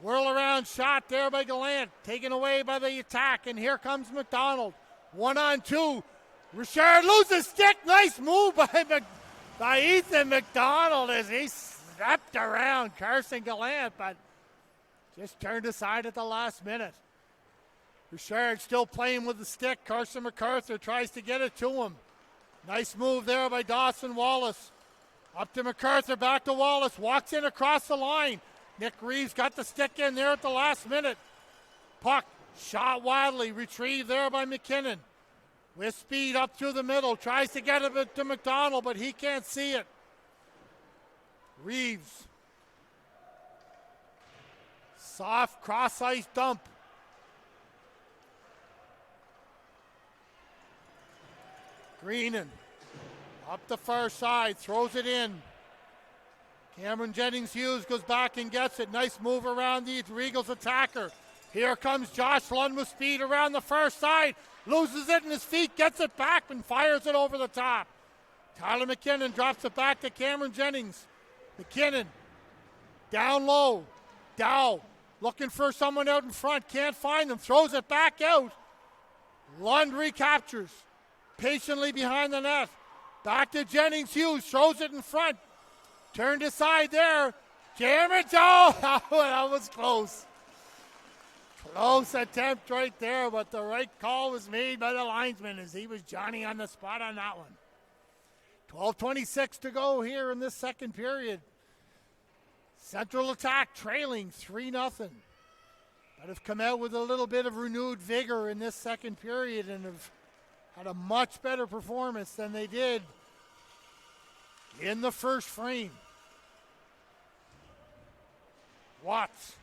Whirl around shot there by Gallant. Taken away by the attack, and here comes McDonald. 1-on-2. Richard loses stick. Nice move by Ethan McDonald as he stepped around Carson Gallant, but just turned aside at the last minute. Richard still playing with the stick. Carson MacArthur tries to get it to him. Nice move there by Dawson Wallace. Up to MacArthur, back to Wallace. Walks in across the line. Nick Reeves got the stick in there at the last minute. Puck shot wildly. Retrieved there by McKinnon. With speed up through the middle. Tries to get it to McDonald, but he can't see it. Reeves. Soft cross-ice dump. Greenan up the far side, throws it in. Cameron Jennings-Hughes goes back and gets it. Nice move around the Regals attacker. Here comes Josh Lund with speed around the far side. Loses it in his feet, gets it back and fires it over the top. Tyler McKinnon drops it back to Cameron Jennings. McKinnon down low. Dow looking for someone out in front. Can't find them. Throws it back out. Lund recaptures. Patiently behind the net. Back to Jennings-Hughes. Throws it in front. Turned aside there. Cameron, oh, that was close. Close attempt right there, but the right call was made by the linesman as he was Johnny on the spot on that one. 12:26 to go here in this second period. Central attack trailing 3-0. But have come out with a little bit of renewed vigor in this second period and have had a much better performance than they did in the first frame. Watts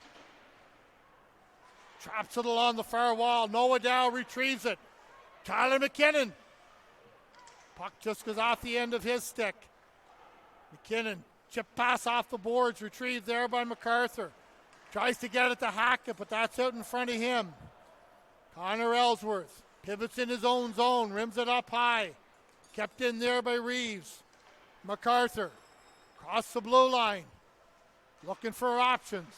traps it along the far wall. Noah Dow retrieves it. Tyler McKinnon. Puck just goes off the end of his stick. McKinnon, chip pass off the boards, retrieved there by MacArthur. Tries to get it to Hackett, but that's out in front of him. Connor Ellsworth pivots in his own zone, rims it up high. Kept in there by Reeves. MacArthur across the blue line, looking for options.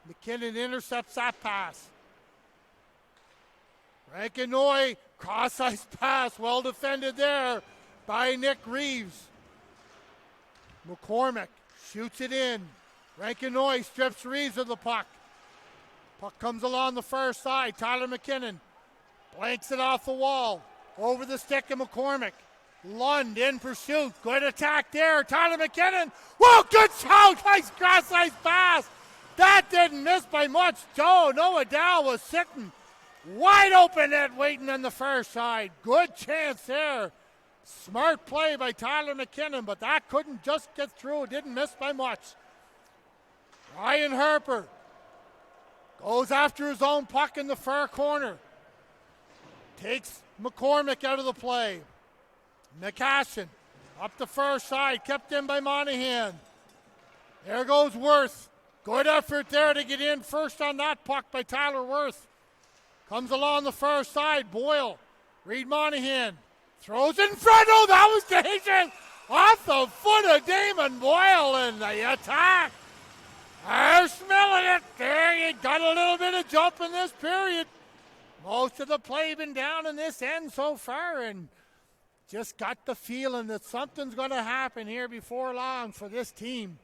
McKinnon intercepts that pass. Rankinoy, cross-ice pass, well defended there by Nick Reeves. McCormick shoots it in. Rankinoy strips Reeves of the puck. Puck comes along the far side. Tyler McKinnon blanks it off the wall. Over the stick of McCormick. Lund in pursuit. Good attack there. Tyler McKinnon. Whoa, good shot. Nice cross-ice pass. That didn't miss by much. Noah Dow was sitting wide open net waiting on the far side. Good chance there. Smart play by Tyler McKinnon, but that couldn't just get through. It didn't miss by much. Ryan Harper goes after his own puck in the far corner. Takes McCormick out of the play. McCashin up the far side, kept in by Monahan. There goes Worth. Good effort there to get in first on that puck by Tyler Worth. Comes along the far side. Boyle. Reed Monahan. Throws in front. Oh, that was dangerous. Off the foot of Damon Boyle in the attack. They're smelling it. There, you got a little bit of jump in this period. Most of the play been down in this end so far, and just got the feeling that something's going to happen here before long for this team.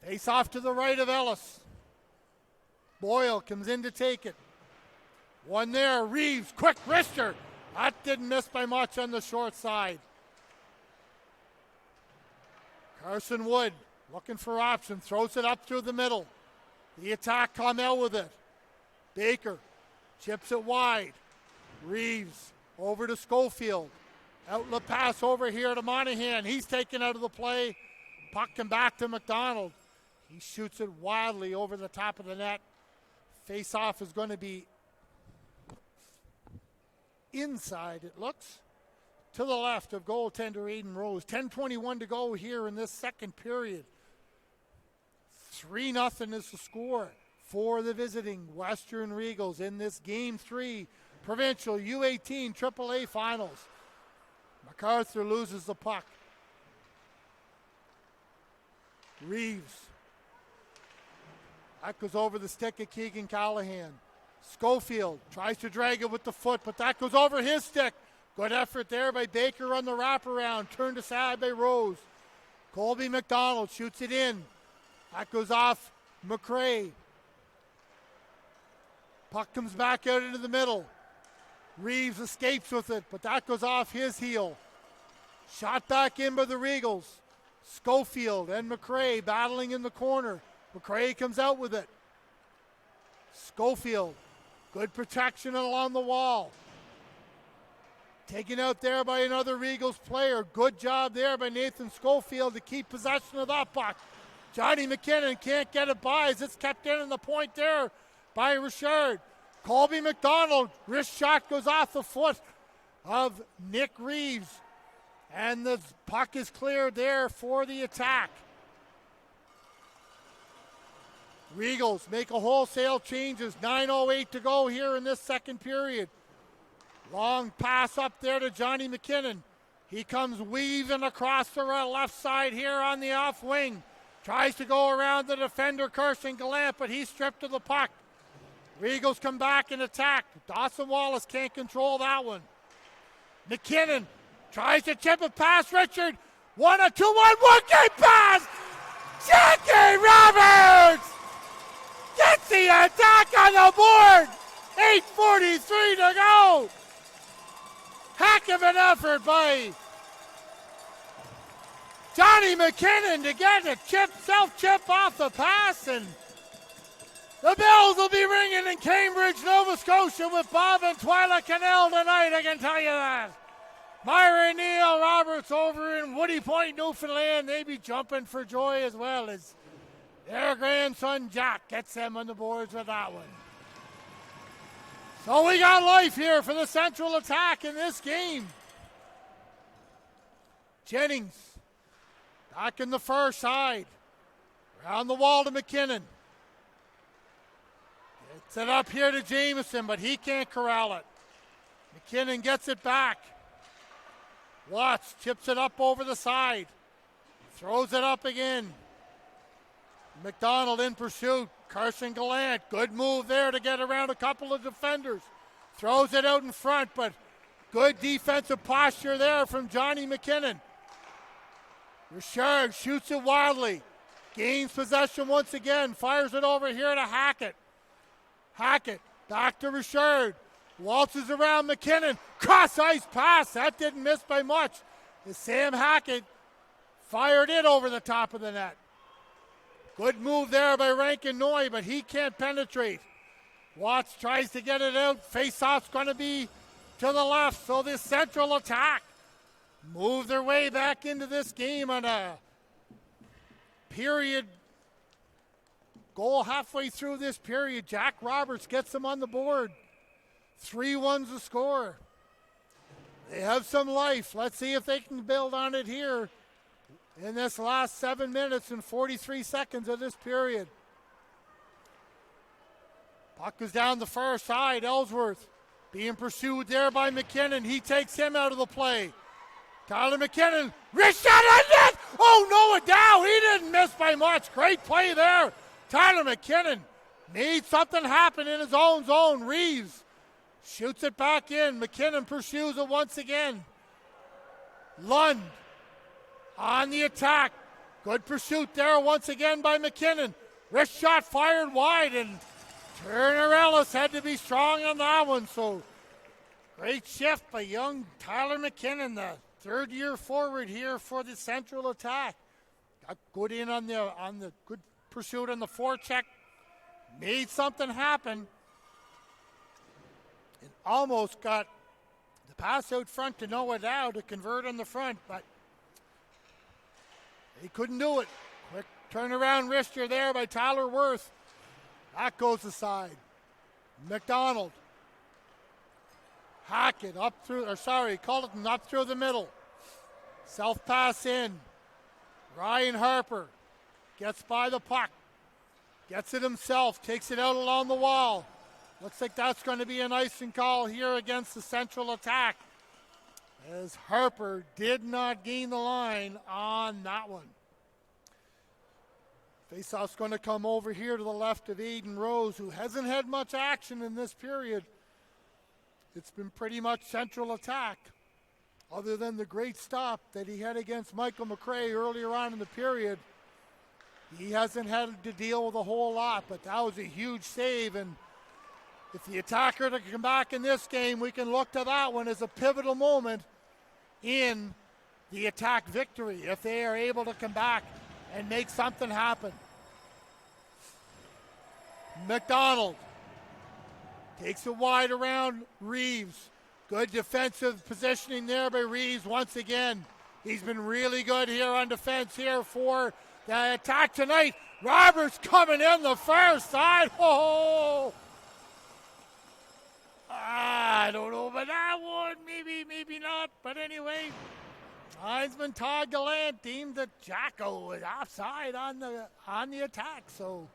Face off to the right of Ellis. Boyle comes in to take it. One there, Reeves, quick wrister. That didn't miss by much on the short side. Carson Wood looking for options, throws it up through the middle. The attack come out with it. Baker chips it wide. Reeves over to Schofield. Outlet pass over here to Monahan. He's taken out of the play. Puck come back to McDonald. He shoots it wildly over the top of the net. Face-off is going to be inside, it looks, to the left of goaltender Aiden Rose. 10:21 to go here in this second period. 3-0 is the score for the visiting Western Regals in this Game 3 Provincial U18 AAA Finals. MacArthur loses the puck. Reeves. That goes over the stick of Keegan Callahan. Schofield tries to drag it with the foot, but that goes over his stick. Good effort there by Baker on the wraparound. Turned aside by Rose. Colby McDonald shoots it in. That goes off McRae. Puck comes back out into the middle. Reeves escapes with it, but that goes off his heel. Shot back in by the Regals. Schofield and McRae battling in the corner. McRae comes out with it. Schofield, good protection along the wall. Taken out there by another Regals player. Good job there by Nathan Schofield to keep possession of that puck. Johnny McKinnon can't get it by as it's kept in the point there by Richard. Colby McDonald, wrist shot goes off the foot of Nick Reeves. And the puck is cleared there for the attack. Regals make a wholesale changes. 9:08 to go here in this second period. Long pass up there to Johnny McKinnon. He comes weaving across the left side here on the off wing. Tries to go around the defender, Carson Gallant, but he's stripped of the puck. Regals come back and attack. Dawson Wallace can't control that one. McKinnon tries to chip it past Richard. 1-2-1, one-game pass! Jackie Roberts gets the attack on the board. 8:43 to go. Heck of an effort by Johnny McKinnon to get a self-chip off the pass, and the bells will be ringing in Cambridge, Nova Scotia with Bob and Twyla Cannell tonight, I can tell you that. Myra and Neil Roberts over in Woody Point, Newfoundland, they be jumping for joy as well as their grandson Jack gets them on the boards with that one. So we got life here for the Central attack in this game. Jennings back in the far side. Around the wall to McKinnon. Gets it up here to Jameson, but he can't corral it. McKinnon gets it back. Watts chips it up over the side. Throws it up again. McDonald in pursuit. Carson Gallant, good move there to get around a couple of defenders. Throws it out in front, but good defensive posture there from Johnny McKinnon. Richard shoots it wildly. Gains possession once again. Fires it over here to Hackett. Hackett back to Richard. Waltzes around McKinnon. Cross ice pass. That didn't miss by much. As Sam Hackett fired it over the top of the net. Good move there by Rankin Noy, but he can't penetrate. Watts tries to get it out. Face-off's going to be to the left, so this Central attack move their way back into this game on a period goal halfway through this period. Jack Roberts gets them on the board. 3-1's the score. They have some life. Let's see if they can build on it here in this last 7 minutes and 43 seconds of this period. Puck is down the far side. Ellsworth being pursued there by McKinnon. He takes him out of the play. Tyler McKinnon, wrist shot on net! Oh, Noah Dow, he didn't miss by much. Great play there. Tyler McKinnon made something happen in his own zone. Reeves shoots it back in. McKinnon pursues it once again. Lund on the attack. Good pursuit there once again by McKinnon. Wrist shot fired wide, and Turner Ellis had to be strong on that one. So great shift by young Tyler McKinnon, the third-year forward here for the Central attack. Got good in on the good pursuit on the forecheck. Made something happen. And almost got the pass out front to Noah Dow to convert on the front, but he couldn't do it. Quick turnaround wrister there by Tyler Worth. That goes aside. McDonald. Hackett up through, Culleton up through the middle. Self pass in. Ryan Harper gets by the puck. Gets it himself. Takes it out along the wall. Looks like that's going to be an icing call here against the Central attack, as Harper did not gain the line on that one. Faceoff's going to come over here to the left of Aiden Rose, who hasn't had much action in this period. It's been pretty much Central attack, other than the great stop that he had against Michael McRae earlier on in the period. He hasn't had to deal with a whole lot, but that was a huge save, and if the attacker to come back in this game, we can look to that one as a pivotal moment in the attack victory, if they are able to come back and make something happen. McDonald takes it wide around Reeves. Good defensive positioning there by Reeves once again. He's been really good here on defense here for the attack tonight. Roberts coming in the far side. Oh! I don't know about that one. Maybe not. But anyway, linesman Todd Gallant deemed that Jacko was offside on the attack. So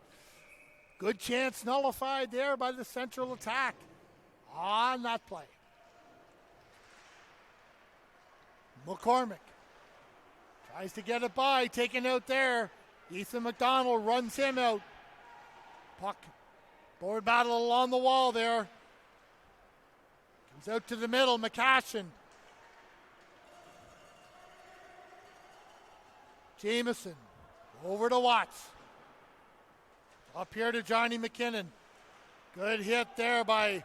good chance nullified there by the Central attack on that play. McCormick tries to get it by, taken out there. Ethan McDonald runs him out. Puck, board battle along the wall there. Comes out to the middle, McCashin. Jameson over to Watts. Up here to Johnny McKinnon. Good hit there by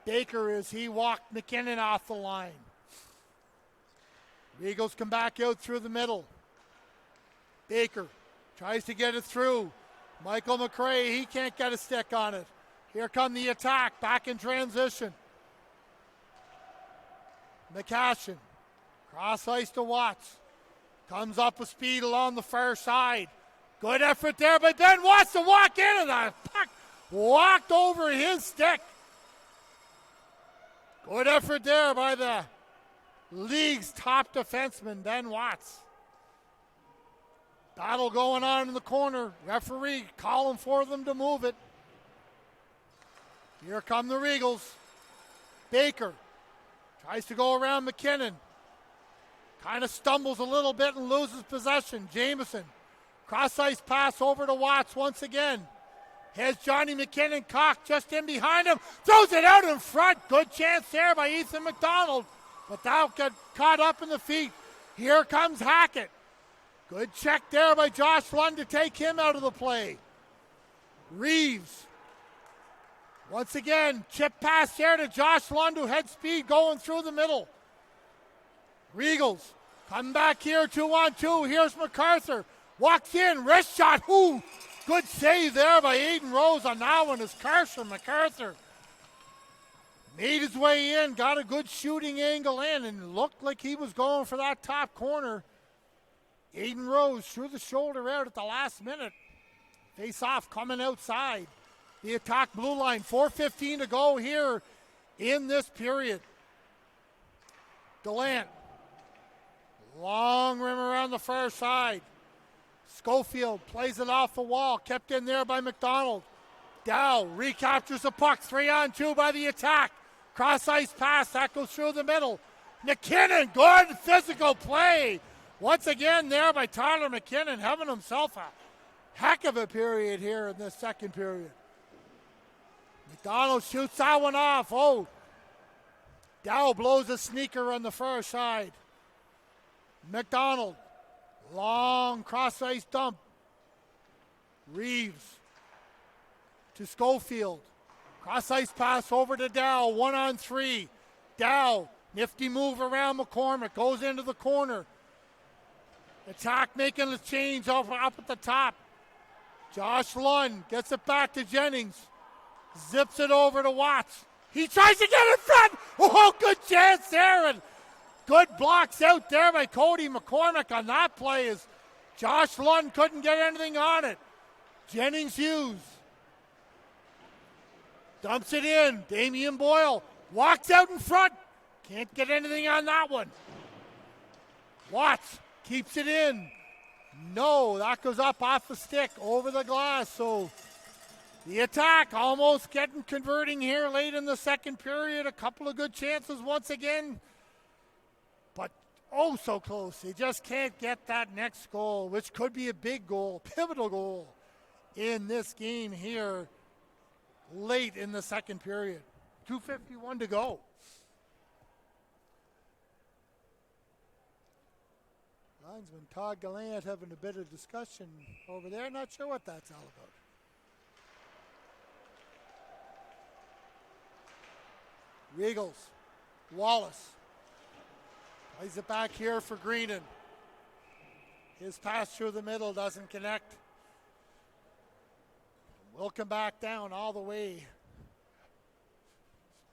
Baker as he walked McKinnon off the line. Regals come back out through the middle. Baker tries to get it through. Michael McRae, he can't get a stick on it. Here come the attack, back in transition. McCashin, cross ice to Watts. Comes up with speed along the far side. Good effort there by Ben Watts to walk in, and the puck walked over his stick. Good effort there by the league's top defenseman, Ben Watts. Battle going on in the corner. Referee calling for them to move it. Here come the Regals. Baker tries to go around McKinnon. Kind of stumbles a little bit and loses possession. Jamieson, cross-ice pass over to Watts once again. Has Johnny McKinnon cocked just in behind him. Throws it out in front. Good chance there by Ethan McDonald. But that got caught up in the feet. Here comes Hackett. Good check there by Josh Lund to take him out of the play. Reeves. Once again, chip pass there to Josh Lund, who had speed going through the middle. Regals come back here 2-on-2. Here's MacArthur. Walks in, wrist shot. Ooh, good save there by Aiden Rose on that one as Carson MacArthur made his way in, got a good shooting angle in, and looked like he was going for that top corner. Aiden Rose threw the shoulder out at the last minute. Face off coming outside. The attack blue line, 4:15 to go here in this period. Gallant. Long rim around the far side. Schofield plays it off the wall, kept in there by McDonald. Dow recaptures the puck, 3-on-2 by the attack. Cross ice pass, that goes through the middle. McKinnon, good physical play. Once again there by Tyler McKinnon, having himself a heck of a period here in this second period. McDonald shoots that one off. Oh, Dow blows a sneaker on the far side. McDonald, long cross-ice dump. Reeves to Schofield. Cross-ice pass over to Dow, 1-on-3. Dow, nifty move around McCormick, goes into the corner. Attack making the change up at the top. Josh Lund gets it back to Jennings. Zips it over to Watts. He tries to get in front. Oh, good chance there. And good blocks out there by Cody McCormick on that play as Josh Lund couldn't get anything on it. Jennings Hughes dumps it in. Damian Boyle walks out in front. Can't get anything on that one. Watts keeps it in. No, that goes up off the stick over the glass. So the attack almost converting here late in the second period. A couple of good chances once again. But oh so close. They just can't get that next goal, which could be a big goal, pivotal goal in this game here late in the second period. 2:51 to go. Linesman Todd Gallant having a bit of discussion over there. Not sure what that's all about. Regals. Wallace. Plays it back here for Greenan. His pass through the middle doesn't connect. We'll come back down all the way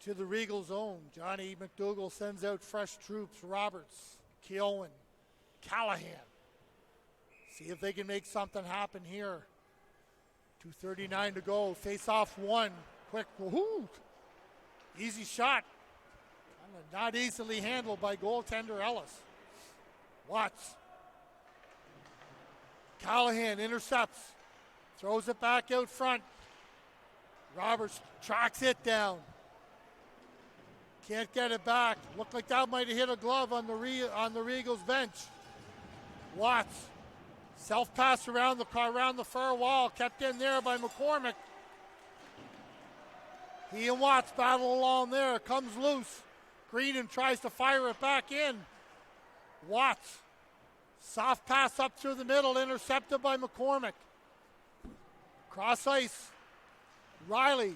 to the Regal zone. Johnny McDougall sends out fresh troops. Roberts, Keown, Callahan. See if they can make something happen here. 2:39 to go. Face off one. Quick. Woohoo! Easy shot. Not easily handled by goaltender Ellis. Watts. Callahan intercepts. Throws it back out front. Roberts tracks it down. Can't get it back. Looked like that might have hit a glove on the Regals bench. Watts. Self-pass around the far wall. Kept in there by McCormick. He and Watts battle along there. Comes loose. Greenan tries to fire it back in. Watts. Soft pass up through the middle. Intercepted by McCormick. Cross ice. Riley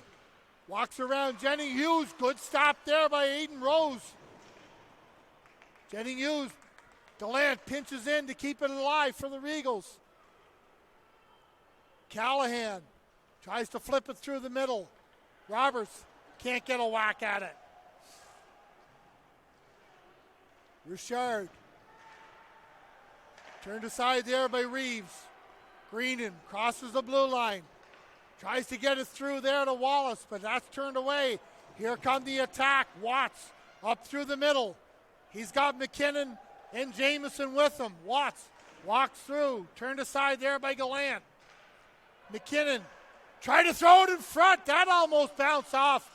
walks around Jenny Hughes. Good stop there by Aiden Rose. Jenny Hughes. Gallant pinches in to keep it alive for the Regals. Callahan tries to flip it through the middle. Roberts can't get a whack at it. Richard. Turned aside there by Reeves. Greenan crosses the blue line. Tries to get it through there to Wallace, but that's turned away. Here come the attack. Watts up through the middle. He's got McKinnon and Jamieson with him. Watts walks through. Turned aside there by Gallant. McKinnon tried to throw it in front. That almost bounced off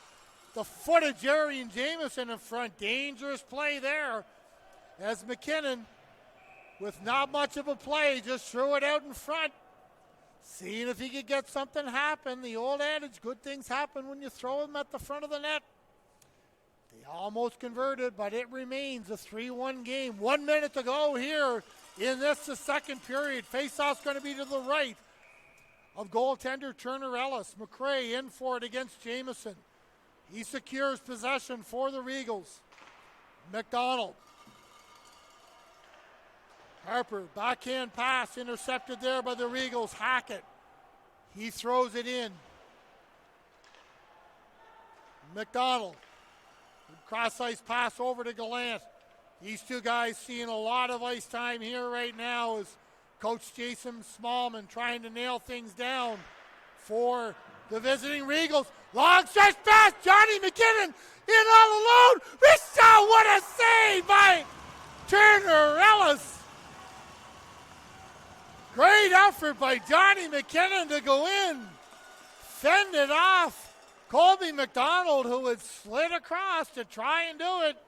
the foot of Jerry and Jamieson in front. Dangerous play there as McKinnon, with not much of a play, just threw it out in front. Seeing if he could get something happen. The old adage, good things happen when you throw them at the front of the net. They almost converted, but it remains a 3-1 game. 1 minute to go here in this, the second period. Faceoff's going to be to the right of goaltender Turner Ellis. McRae in for it against Jamieson. He secures possession for the Regals. McDonald. Harper, backhand pass, intercepted there by the Regals. Hackett, he throws it in. McDonald, cross ice pass over to Gallant. These two guys seeing a lot of ice time here right now as Coach Jason Smallman trying to nail things down for the visiting Regals. Long stretch pass, Johnny McKinnon in all alone. Rissa, what a save by Turner Ellis. Great effort by Johnny McKinnon to go in, fend it off. Colby McDonald, who had slid across to try and do it,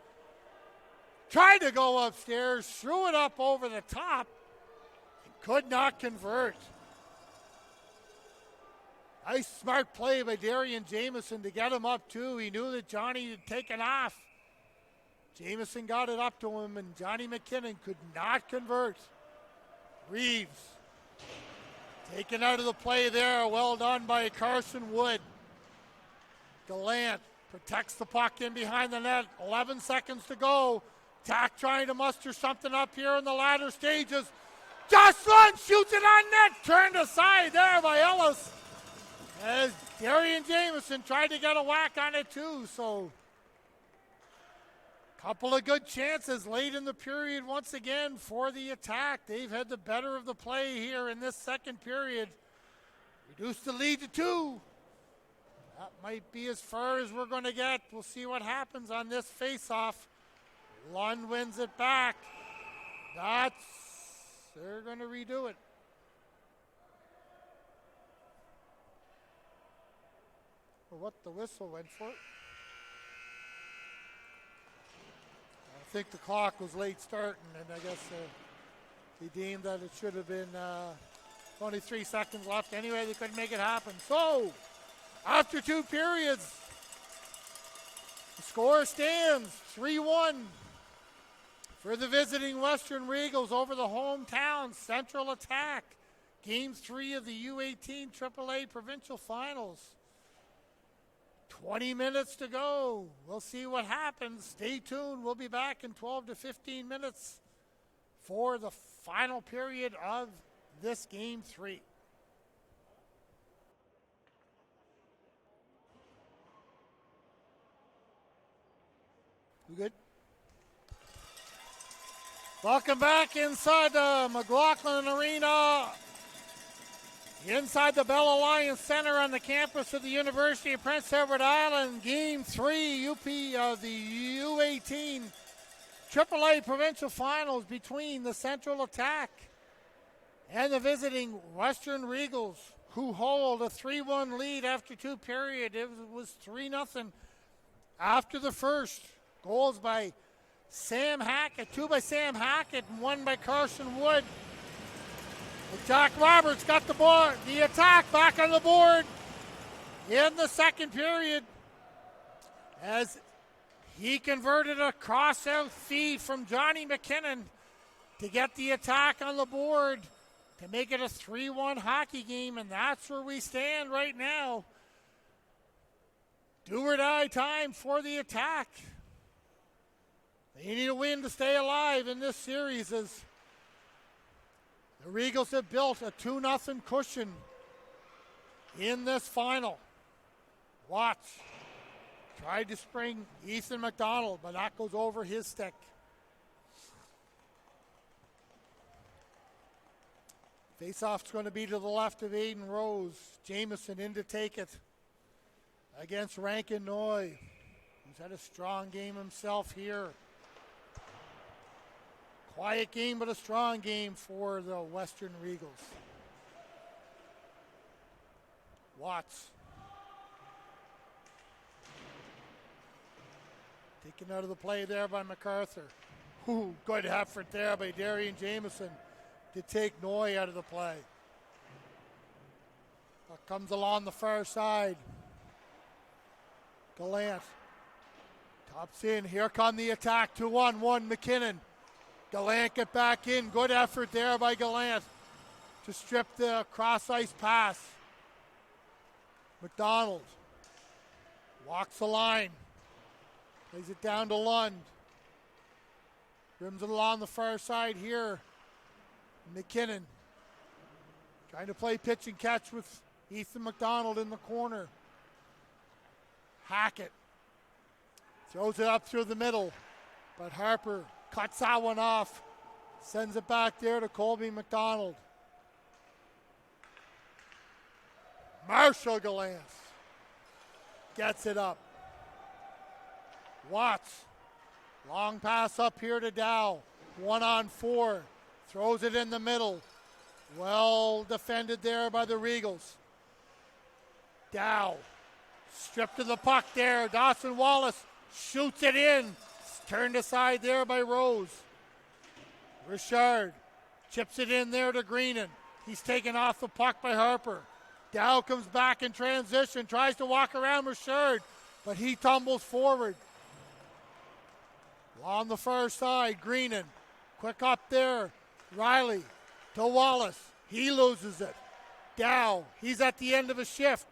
tried to go upstairs, threw it up over the top, and could not convert. Nice smart play by Darian Jamieson to get him up too. He knew that Johnny had taken off. Jamieson got it up to him, and Johnny McKinnon could not convert. Reeves taken out of the play there. Well done by Carson Wood. Gallant protects the puck in behind the net. 11 seconds to go. Tack trying to muster something up here in the latter stages. Jocelyn shoots it on net. Turned aside there by Ellis. As Darian Jamieson tried to get a whack on it too. So couple of good chances late in the period once again for the attack. They've had the better of the play here in this second period. Reduced the lead to 2. That might be as far as we're going to get. We'll see what happens on this face-off. Lund wins it back. They're going to redo it. What the whistle went for? I think the clock was late starting, and I guess they deemed that it should have been only 3 seconds left. Anyway, they couldn't make it happen. So, after 2 periods, the score stands 3-1 for the visiting Western Regals over the hometown Central Attack. Game 3 of the U18 AAA Provincial Finals. 20 minutes to go. We'll see what happens. Stay tuned. We'll be back in 12 to 15 minutes for the final period of this Game 3. You good? Welcome back inside the McLaughlin Arena. Inside the Bell Alliance Center on the campus of the University of Prince Edward Island, Game 3 UP of the U18 AAA Provincial Finals between the Central Attack and the visiting Western Regals, who hold a 3-1 lead after 2 periods. It was 3-0 after the first. Goals by Sam Hackett, 2 by Sam Hackett and 1 by Carson Wood. Jack Roberts got the attack back on the board in the second period as he converted a cross-out feed from Johnny McKinnon to get the attack on the board. to make it a 3-1 hockey game, and that's where we stand right now. Do or die time for the attack. They need a win to stay alive in this series as the Regals have built a 2-0 cushion in this final. Watts tried to spring Ethan McDonald, but that goes over his stick. Faceoff's going to be to the left of Aiden Rose. Jamieson in to take it against Rankin Noy, who's had a strong game himself here. Quiet game, but a strong game for the Western Regals. Watts. Taken out of the play there by MacArthur. Ooh, good effort there by Darian Jamieson to take Noy out of the play. Puck comes along the far side. Gallant tops in. Here come the attack. 2-on-1 McKinnon. Gallant get back in. Good effort there by Gallant to strip the cross-ice pass. McDonald walks the line. Plays it down to Lund. Rims it along the far side here. McKinnon trying to play pitch and catch with Ethan McDonald in the corner. Hackett throws it up through the middle, but Harper cuts that one off. Sends it back there to Colby McDonald. Marshall Gallant gets it up. Watts, long pass up here to Dow. 1-on-4, throws it in the middle. Well defended there by the Regals. Dow, stripped of the puck there. Dawson Wallace shoots it in. Turned aside there by Rose. Richard chips it in there to Greenan. He's taken off the puck by Harper. Dow comes back in transition, tries to walk around Richard, but he tumbles forward. On the far side, Greenan, quick up there. Riley to Wallace. He loses it. Dow, he's at the end of a shift.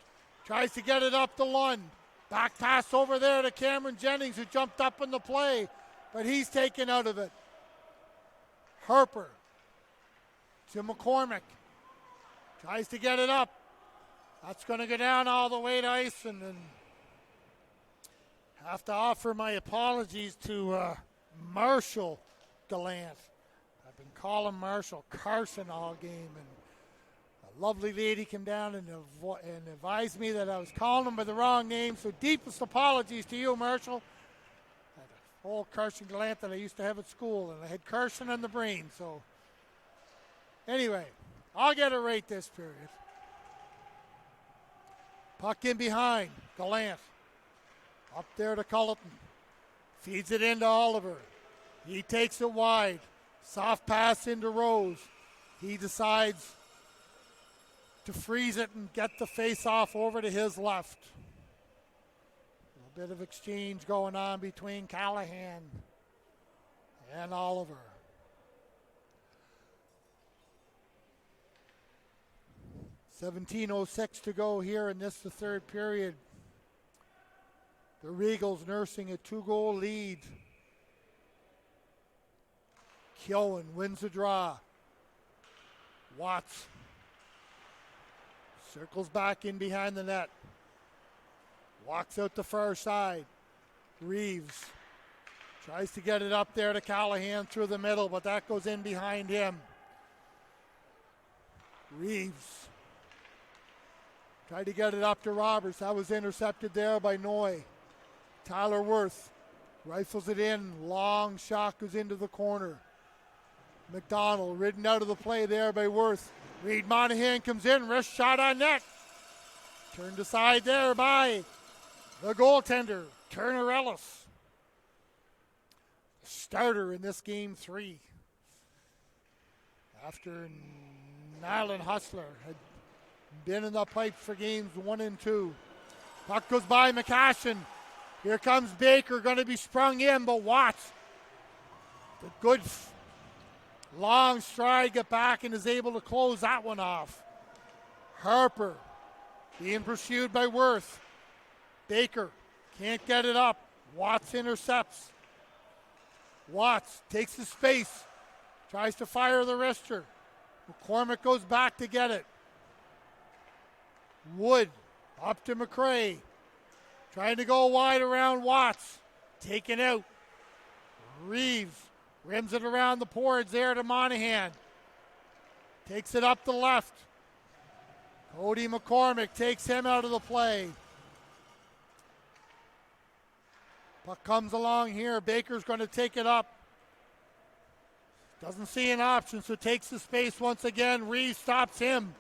Tries to get it up to Lund. Back pass over there to Cameron Jennings, who jumped up in the play, but he's taken out of it. Harper to McCormick. Tries to get it up. That's going to go down all the way to Ison, and have to offer my apologies to Marshall Gallant. I've been calling Marshall Carson all game, and a lovely lady came down and advised me that I was calling him by the wrong name, so deepest apologies to you, Marshall. I had a whole Carson Gallant that I used to have at school, and I had Carson on the brain, so anyway, I'll get it right this period. Puck in behind, Gallant. Up there to Culleton. Feeds it into Oliver. He takes it wide. Soft pass into Rose. He decides to freeze it and get the face-off over to his left. A little bit of exchange going on between Callahan and Oliver. .17:06 to go here in the third period. The Regals nursing a 2-goal lead. Keown wins the draw. Watts circles back in behind the net. Walks out the far side. Reeves tries to get it up there to Callahan through the middle, but that goes in behind him. Reeves tried to get it up to Roberts. That was intercepted there by Noy. Tyler Worth rifles it in. Long shot goes into the corner. McDonald ridden out of the play there by Worth. Reed Monahan comes in. Wrist shot on net. Turned aside there by the goaltender, Turner Ellis. Starter in this game 3. After Nyland Hustler had been in the pipe for games 1 and 2. Puck goes by McCashin. Here comes Baker, going to be sprung in, but Watts, the good Long stride, get back, and is able to close that one off. Harper being pursued by Worth. Baker can't get it up. Watts intercepts. Watts takes the space. Tries to fire the wrister. McCormick goes back to get it. Wood up to McCray. Trying to go wide around Watts. Taken out. Reeves rims it around the boards there to Monahan. Takes it up the left. Cody McCormick takes him out of the play. Puck comes along here. Baker's going to take it up. Doesn't see an option, so takes the space once again. Reeves stops him.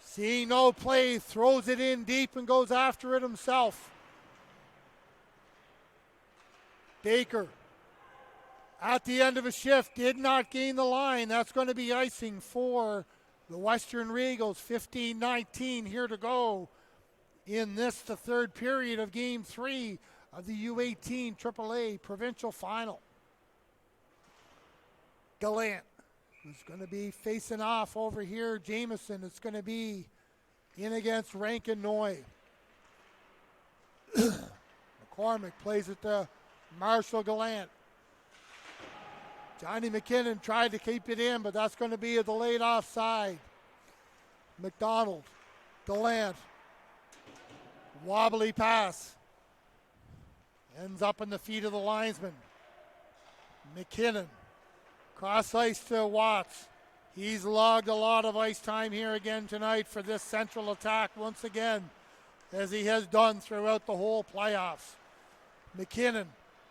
Seeing no play, throws it in deep and goes after it himself. Baker, at the end of a shift, did not gain the line. That's going to be icing for the Western Regals. 15-19 here to go in this, the third period of Game 3 of the U18 AAA Provincial Final. Gallant, who's going to be facing off over here. Jameson, it's going to be in against Rankin Noy. McCormick plays it to Marshall Gallant. Johnny McKinnon tried to keep it in, but that's going to be a delayed offside. McDonald, Gallant, wobbly pass. Ends up in the feet of the linesman. McKinnon, cross ice to Watts. He's logged a lot of ice time here again tonight for this central attack once again, as he has done throughout the whole playoffs. McKinnon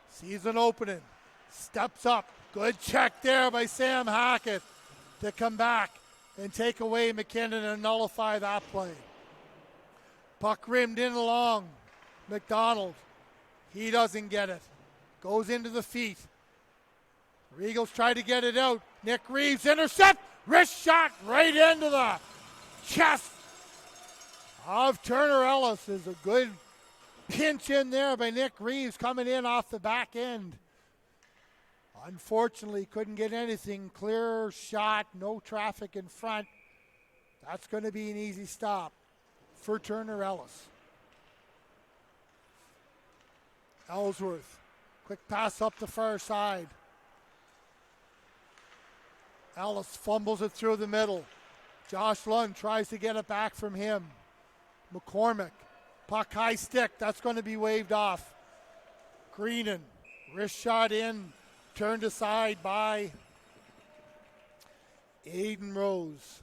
sees an opening, steps up. Good check there by Sam Hackett to come back and take away McKinnon and nullify that play. Puck rimmed in along. McDonald, he doesn't get it. Goes into the feet. Regals try to get it out. Nick Reeves intercept. Wrist shot right into the chest of Turner Ellis. Is a good pinch in there by Nick Reeves coming in off the back end. Unfortunately, couldn't get anything. Clear shot, no traffic in front. That's going to be an easy stop for Turner Ellis. Ellsworth, quick pass up the far side. Ellis fumbles it through the middle. Josh Lund tries to get it back from him. McCormick, puck high stick, that's going to be waved off. Greenan, wrist shot in, turned aside by Aiden Rose.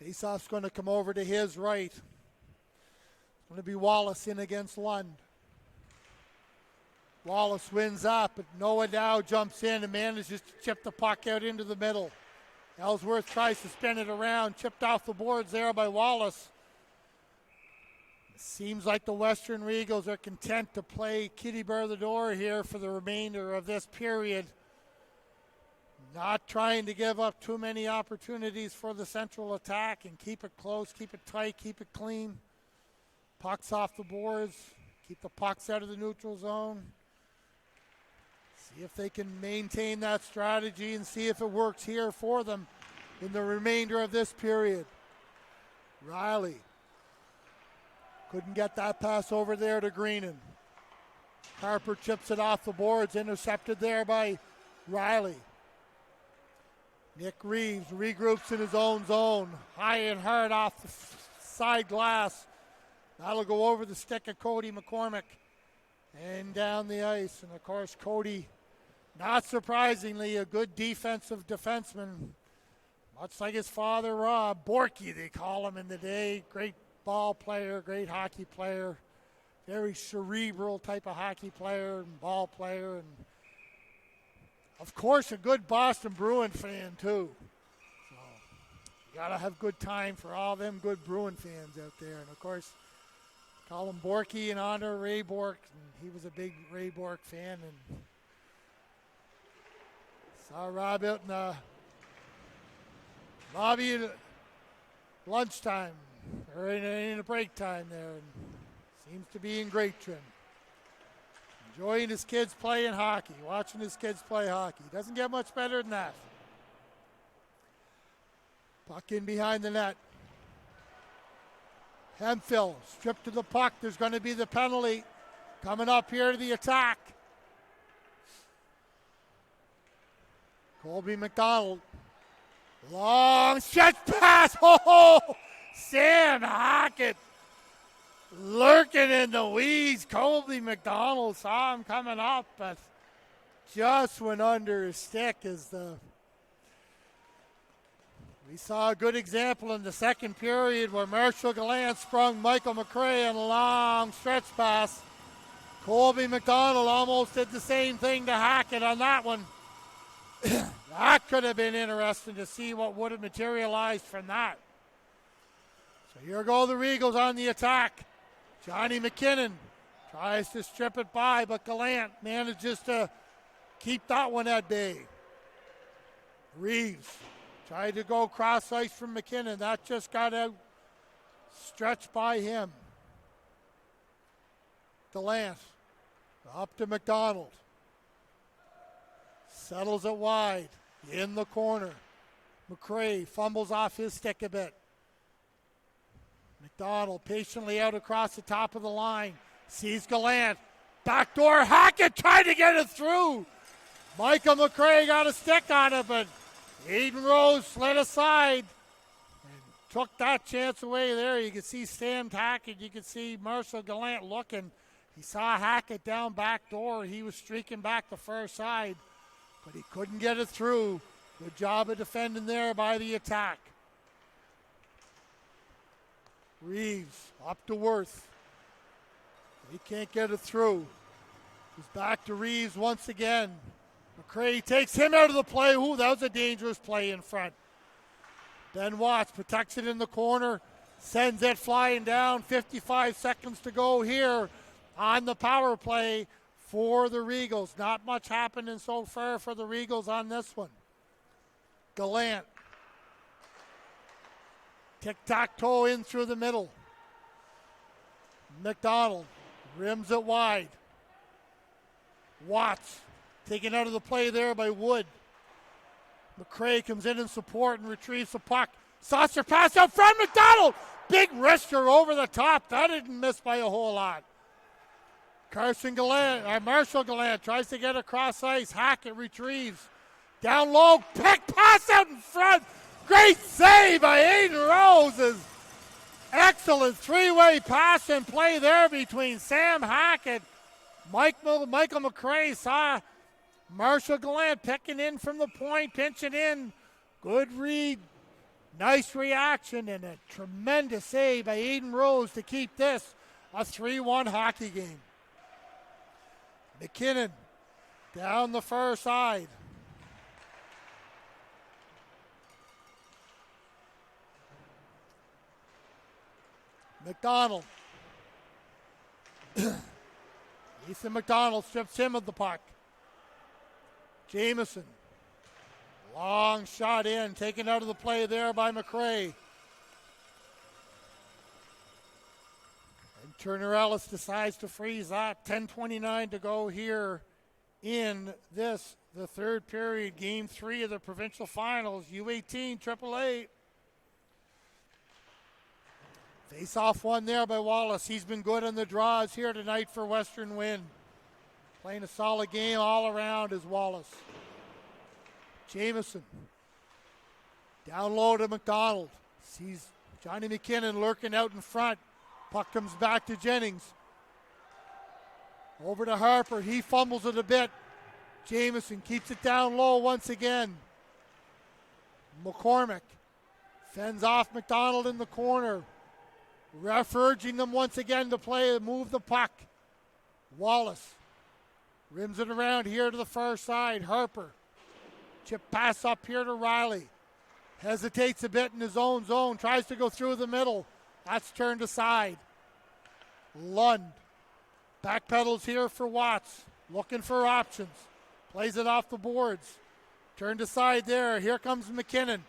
Faceoff's going to come over to his right. It's going to be Wallace in against Lund. Wallace wins up, but Noah Dow jumps in and manages to chip the puck out into the middle. Ellsworth tries to spin it around, chipped off the boards there by Wallace. It seems like the Western Regals are content to play Kitty Bar the door here for the remainder of this period. Not trying to give up too many opportunities for the central attack and keep it close, keep it tight, keep it clean. Pucks off the boards, keep the pucks out of the neutral zone. See if they can maintain that strategy and see if it works here for them in the remainder of this period. Riley couldn't get that pass over there to Greenan. Harper chips it off the boards, intercepted there by Riley. Nick Reeves regroups in his own zone, high and hard off the side glass. That'll go over the stick of Cody McCormick and down the ice. And of course, Cody, not surprisingly, a good defensive defenseman, much like his father, Rob. Borky, they call him in the day. Great ball player, great hockey player, very cerebral type of hockey player and ball player. And of course, a good Boston Bruin fan, too. So, you got to have good time for all them good Bruin fans out there. And of course, call him Borky in honor of Ray Bork. And he was a big Ray Bork fan. And saw Rob out in the lobby at lunchtime, or in a break time there. And seems to be in great trim. Enjoying his kids playing hockey, watching his kids play hockey. Doesn't get much better than that. Puck in behind the net. Hemphill stripped to the puck. There's going to be the penalty. Coming up here to the attack. Colby McDonald. Long stretch pass. Oh, Sam Hackett lurking in the weeds. Colby McDonald saw him coming up, but just went under his stick as we saw a good example in the second period where Marshall Gallant sprung Michael McRae on a long stretch pass. Colby McDonald almost did the same thing to Hackett on that one. That could have been interesting to see what would have materialized from that. So here go the Regals on the attack. Johnny McKinnon tries to strip it by, but Gallant manages to keep that one at bay. Reeves tried to go cross ice from McKinnon. That just got out, stretched by him. Gallant up to McDonald. Settles it wide in the corner. McRae fumbles off his stick a bit. McDonald patiently out across the top of the line. Sees Gallant. Backdoor Hackett tried to get it through. Michael McRae got a stick on it, but Aiden Rose slid aside and took that chance away there. You can see Sam Hackett. You can see Marshall Gallant looking. He saw Hackett down back door. He was streaking back the far side, but he couldn't get it through. Good job of defending there by the attack. Reeves up to Worth. He can't get it through. He's back to Reeves once again. McRae takes him out of the play. Ooh, that was a dangerous play in front. Ben Watts protects it in the corner, sends it flying down. 55 seconds to go here on the power play for the Regals. Not much happening so far for the Regals on this one. Gallant. Tic-tac-toe in through the middle. McDonald rims it wide. Watts taken out of the play there by Wood. McRae comes in support and retrieves the puck. Saucer pass out front. McDonald! Big wrister over the top. That didn't miss by a whole lot. Marshall Gallant tries to get across ice. Hackett retrieves. Down low. Pick pass out in front. Great save by Aiden Rose. Excellent three-way pass and play there between Sam Hackett. Michael McRae saw Marshall Gallant picking in from the point, pinching in. Good read. Nice reaction and a tremendous save by Aiden Rose to keep this a 3-1 hockey game. McKinnon down the far side. McDonald. Ethan McDonald strips him of the puck. Jamieson. Long shot in, taken out of the play there by McRae. And Turner Ellis decides to freeze that. 10:29 to go here in this, the third period, game 3 of the provincial finals, U18 AAA. Face-off one there by Wallace. He's been good on the draws here tonight for Western Wind. Playing a solid game all around is Wallace. Jamieson. Down low to McDonald. Sees Johnny McKinnon lurking out in front. Puck comes back to Jennings. Over to Harper. He fumbles it a bit. Jamieson keeps it down low once again. McCormick fends off McDonald in the corner. Ref urging them once again to move the puck. Wallace rims it around here to the far side. Harper. Chip pass up here to Riley. Hesitates a bit in his own zone. Tries to go through the middle. That's turned aside. Lund. Backpedals here for Watts. Looking for options. Plays it off the boards. Turned aside there. Here comes McKinnon.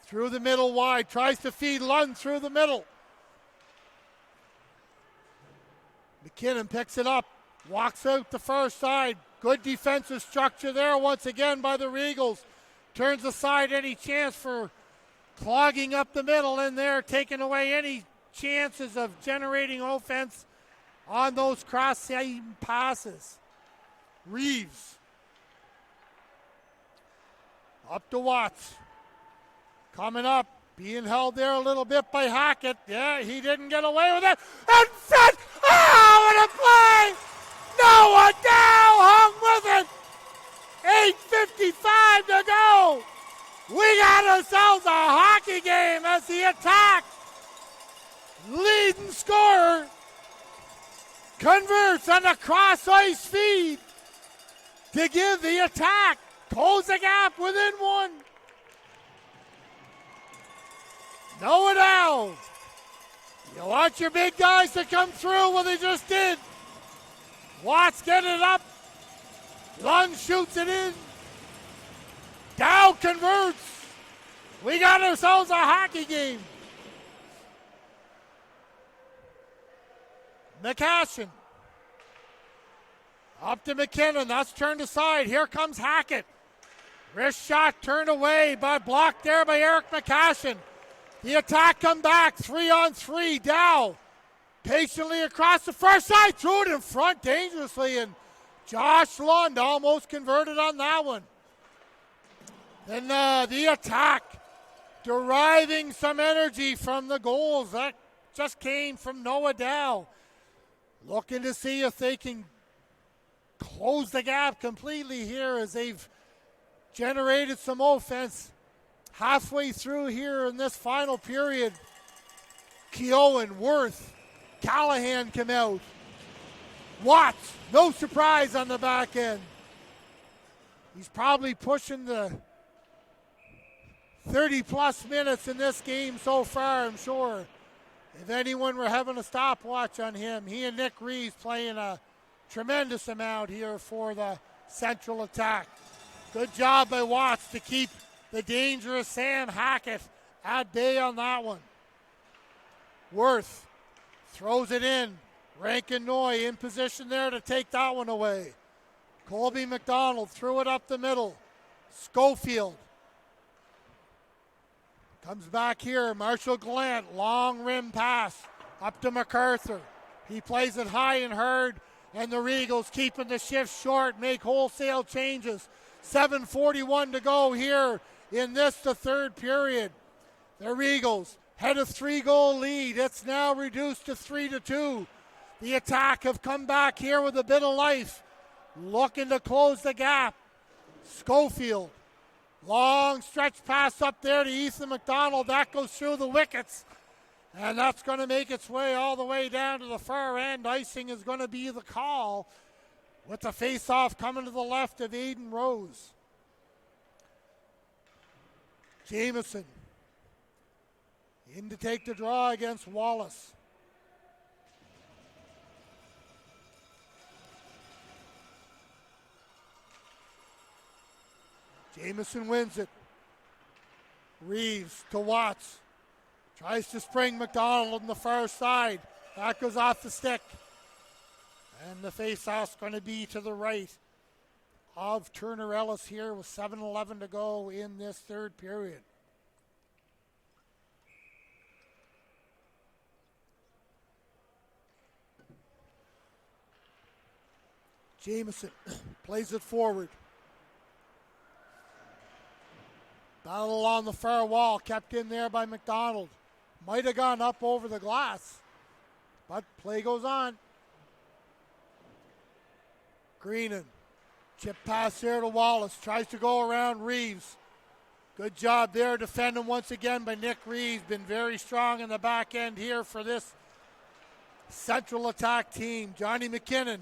Through the middle wide. Tries to feed Lund through the middle. McKinnon picks it up. Walks out the far side. Good defensive structure there once again by the Regals. Turns aside any chance for clogging up the middle in there, taking away any chances of generating offense on those cross-seam passes. Reeves. Up to Watts. Coming up. Being held there a little bit by Hackett. Yeah, he didn't get away with it. And Fred, oh, what a play! Noah Dow hung with it. 8:55 to go. We got ourselves a hockey game as the attack leading scorer converts on a cross-ice feed to give the attack close the gap within one. Know it now. You want your big guys to come through. Well, they just did. Watts getting it up. Lund shoots it in. Dow converts. We got ourselves a hockey game. McCashin. Up to McKinnon. That's turned aside. Here comes Hackett. Wrist shot turned away, but blocked there by Eric McCashin. The attack come back, 3-on-3. Dow patiently across the first side, threw it in front dangerously, and Josh Lund almost converted on that one. Then the attack deriving some energy from the goals. That just came from Noah Dow. Looking to see if they can close the gap completely here as they've generated some offense. Halfway through here in this final period, Keown, Worth, Callahan come out. Watts, no surprise on the back end. He's probably pushing the 30-plus minutes in this game so far, I'm sure. If anyone were having a stopwatch on him, he and Nick Reeves playing a tremendous amount here for the Central attack. Good job by Watts to keep the dangerous Sam Hackett at bay on that one. Worth throws it in. Rankin Noy in position there to take that one away. Colby McDonald threw it up the middle. Schofield comes back here. Marshall Gallant, long rim pass up to MacArthur. He plays it high and hard, and the Regals keeping the shift short, make wholesale changes. 7:41 to go here in this, the third period. The Regals had a 3-goal lead. It's now reduced to 3-2. The attack have come back here with a bit of life, looking to close the gap. Schofield, long stretch pass up there to Ethan McDonald. That goes through the wickets, and that's going to make its way all the way down to the far end. Icing is going to be the call, with the face-off coming to the left of Aiden Rose. Jamieson in to take the draw against Wallace. Jamieson wins it. Reeves to Watts. Tries to spring McDonald on the far side. That goes off the stick. And the face-off's going to be to the right of Turner Ellis here with 7:11 to go in this third period. Jamieson plays it forward. Battle on the far wall, kept in there by McDonald. Might have gone up over the glass, but play goes on. Greenan, chip pass there to Wallace, tries to go around Reeves. Good job there defending once again by Nick Reeves. Been very strong in the back end here for this Central attack team. Johnny McKinnon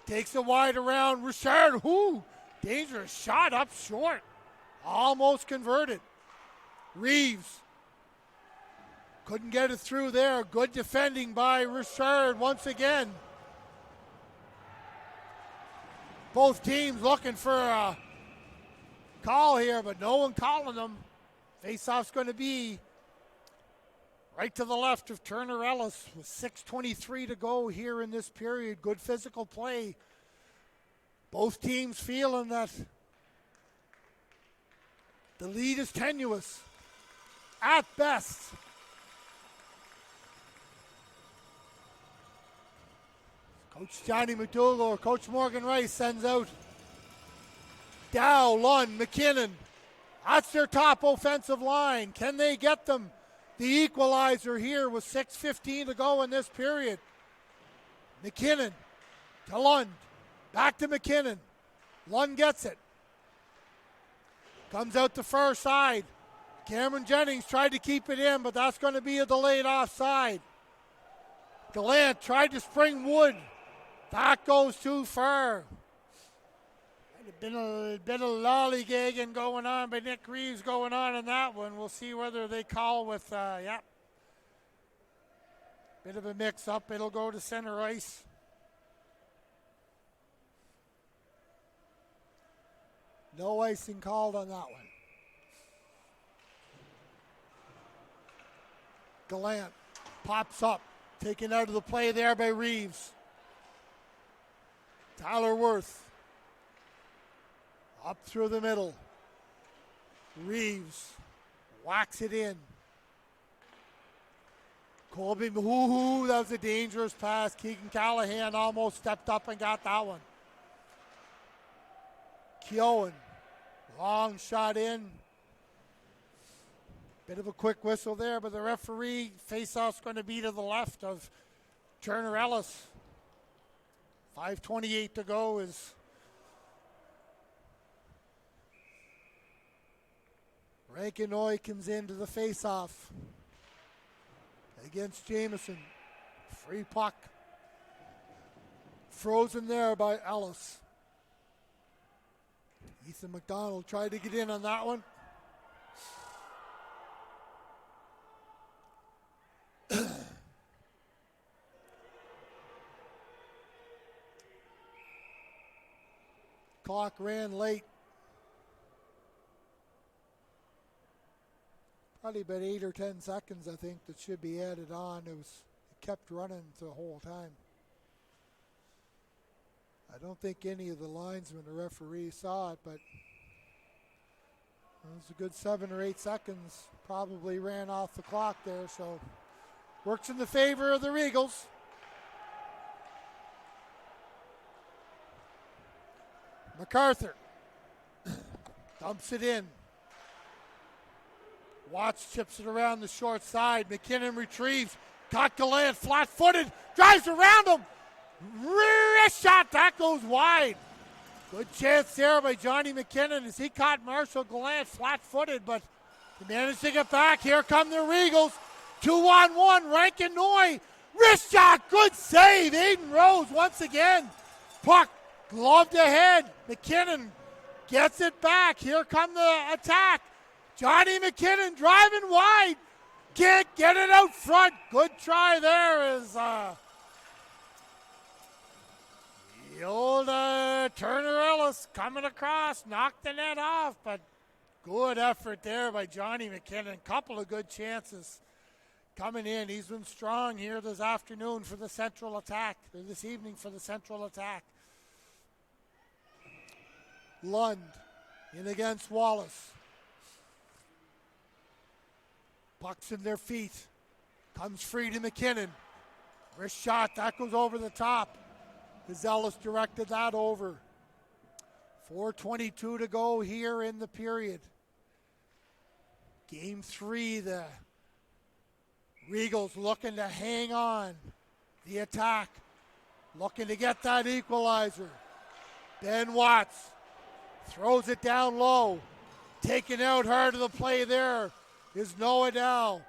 takes it wide around Richard. Dangerous shot up short. Almost converted. Reeves couldn't get it through there. Good defending by Richard once again. Both teams looking for a call here, but no one calling them. Face-off's going to be right to the left of Turner Ellis with 6:23 to go here in this period. Good physical play Both teams feeling that the lead is tenuous at best. Coach Johnny McDougall or Coach Morgan Rice sends out Dow, Lund, McKinnon. That's their top offensive line. Can they get them the equalizer here with 6:15 to go in this period? McKinnon to Lund. Back to McKinnon. Lund gets it. Comes out the far side. Cameron Jennings tried to keep it in, but that's going to be a delayed offside. Gallant tried to spring Wood. That goes too far. Been a bit of lollygagging going on by Nick Reeves going on in that one. We'll see whether they call with, bit of a mix-up. It'll go to center ice. No icing called on that one. Gallant pops up, taken out of the play there by Reeves. Tyler Worth. Up through the middle. Reeves whacks it in. Colby Mahuhu, that was a dangerous pass. Keegan Callahan almost stepped up and got that one. Keown, long shot in. Bit of a quick whistle there, but the referee, face-off's going to be to the left of Turner Ellis. 5:28 to go is Rankinoy comes into the face-off against Jamieson. Free puck. Frozen there by Ellis. Ethan McDonald tried to get in on that one. Clock ran late. Probably about 8 or 10 seconds, I think, that should be added on. It kept running the whole time. I don't think any of the linesmen or referees saw it, but it was a good 7 or 8 seconds. Probably ran off the clock there, so works in the favor of the Regals. MacArthur dumps it in. Watts chips it around the short side. McKinnon retrieves. Got Gallant flat-footed. Drives around him. Wrist shot. That goes wide. Good chance there by Johnny McKinnon as he caught Marshall Gallant flat-footed, but he managed to get back. Here come the Regals. 2-on-1. Rankinoy. Wrist shot. Good save. Aiden Rose once again. Puck gloved ahead. McKinnon gets it back. Here come the attack. Johnny McKinnon driving wide. Can't get it out front. Good try there as the old Turner Ellis coming across. Knocked the net off, but good effort there by Johnny McKinnon. Couple of good chances coming in. He's been strong here this afternoon for the Central attack, or this evening for the Central attack. Lund in against Wallace. Pucks in their feet. Comes free to McKinnon. Wrist shot. That goes over the top. Ellis directed that over. 4:22 to go here in the period. Game 3, the Regals looking to hang on. The attack. Looking to get that equalizer. Ben Watts throws it down low. Taken out hard of the play there is Noah Dow.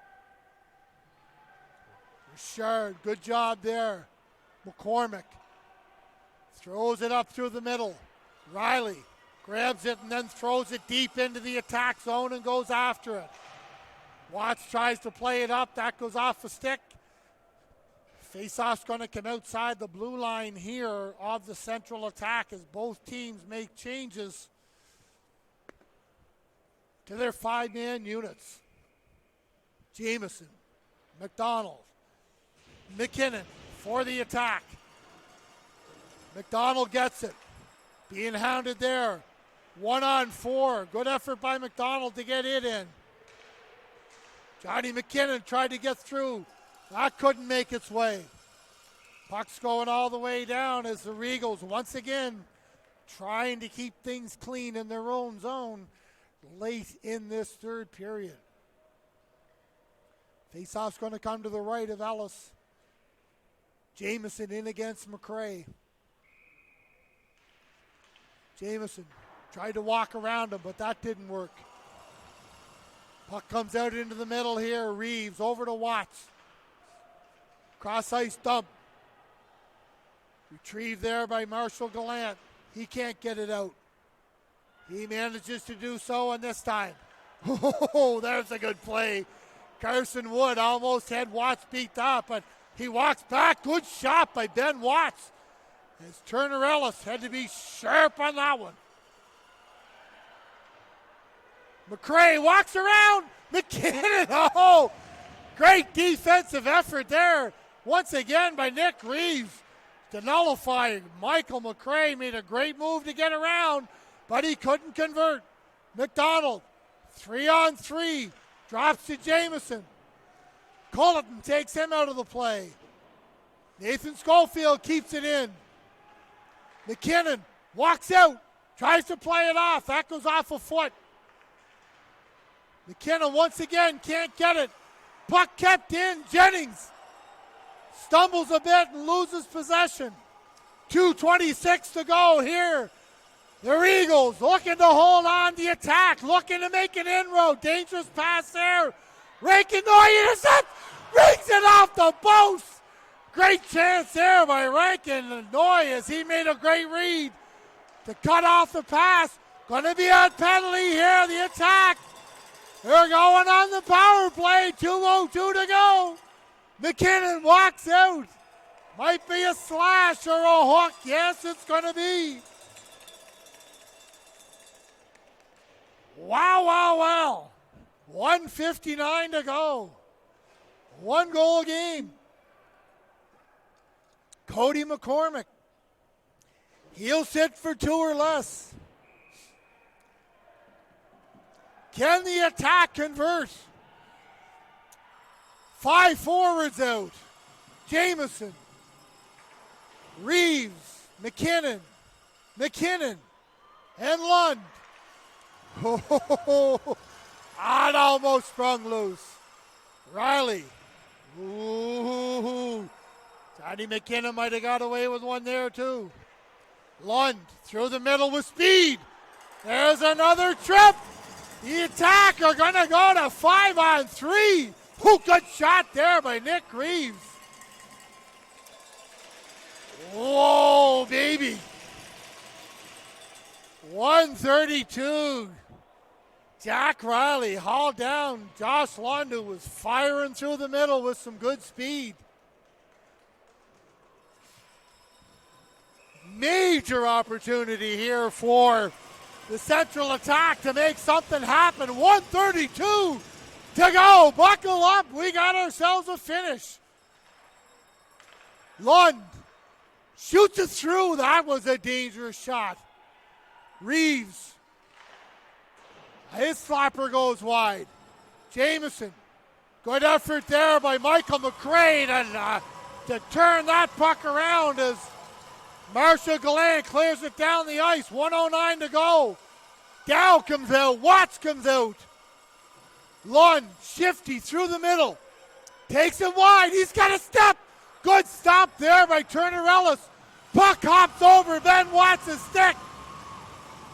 Richard, good job there. McCormick throws it up through the middle. Riley grabs it and then throws it deep into the attack zone and goes after it. Watts tries to play it up. That goes off the stick. Faceoff's going to come outside the blue line here of the Central attack as both teams make changes to their 5-man units. Jamieson, McDonald, McKinnon for the attack. McDonald gets it. being hounded there. 1-on-4. Good effort by McDonald to get it in. Johnny McKinnon tried to get through. That couldn't make its way. Puck's going all the way down as the Regals once again trying to keep things clean in their own zone late in this third period. Faceoff's going to come to the right of Ellis. Jamieson in against McRae. Jamieson tried to walk around him, but that didn't work. Puck comes out into the middle here. Reeves over to Watts. Cross ice dump. Retrieved there by Marshall Gallant. He can't get it out. He manages to do so, and this time. Oh, there's a good play. Carson Wood almost had Watts beat up, but he walks back. Good shot by Ben Watts. As Turner Ellis had to be sharp on that one. McRae walks around. McKinnon. Oh, great defensive effort there. Once again by Nick Reeves to nullify. Michael McRae made a great move to get around, but he couldn't convert. McDonald, 3-on-3, drops to Jamieson. Culleton takes him out of the play. Nathan Schofield keeps it in. McKinnon walks out, tries to play it off. That goes off a foot. McKinnon once again can't get it. Puck kept in. Jennings stumbles a bit and loses possession. 2:26 to go here. The Eagles looking to hold on the attack, looking to make an inroad. Dangerous pass there. Rankin Noy intercept, rings it off the post. Great chance there by Rankin Noy as he made a great read to cut off the pass. Going to be a penalty here, the attack. They're going on the power play, 2:02 to go. McKinnon walks out. Might be a slash or a hook. Yes, it's going to be. Wow. 1:59 to go. 1-goal game. Cody McCormick. He'll sit for 2 or less. Can the attack convert? 5 forwards out. Jamieson, Reeves, McKinnon, and Lund. Oh, that almost sprung loose. Riley. Ooh. Johnny McKinnon might have got away with one there too. Lund through the middle with speed. There's another trip. The attack are going to go to 5-on-3. Good shot there by Nick Reeves. Whoa, baby. 132. Jack Riley hauled down Josh Lund, who was firing through the middle with some good speed. Major opportunity here for the Central attack to make something happen. 1:32 to go. Buckle up. We got ourselves a finish. Lund shoots it through. That was a dangerous shot. Reeves. His slapper goes wide. Jamieson. Good effort there by Michael McRae to turn that puck around as Marshall Gallant clears it down the ice. 1:09 to go. Dow comes out. Watts comes out. Lund, shifty through the middle. Takes it wide. He's got a step. Good stop there by Turner Ellis. Puck hops over Ben Watts' stick.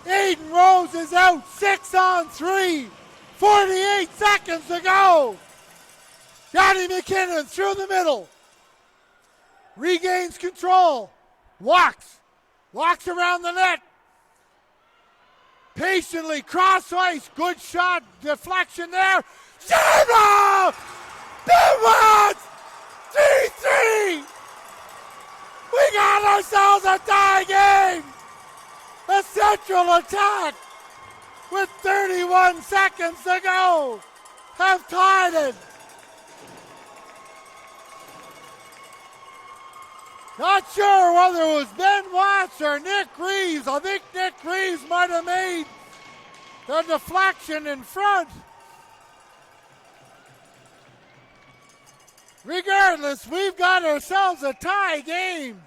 Aiden Rose is out. 6-on-3. 48 seconds to go. Johnny McKinnon through the middle. Regains control. Walks around the net. Patiently, cross ice, good shot, deflection there. Shut Ben Watts! 3-3! We got ourselves a tie game! A Central attack with 31 seconds to go have tied it. Not sure whether it was Ben Watts or Nick Reeves. I think Nick Reeves might have made the deflection in front. Regardless, we've got ourselves a tie game.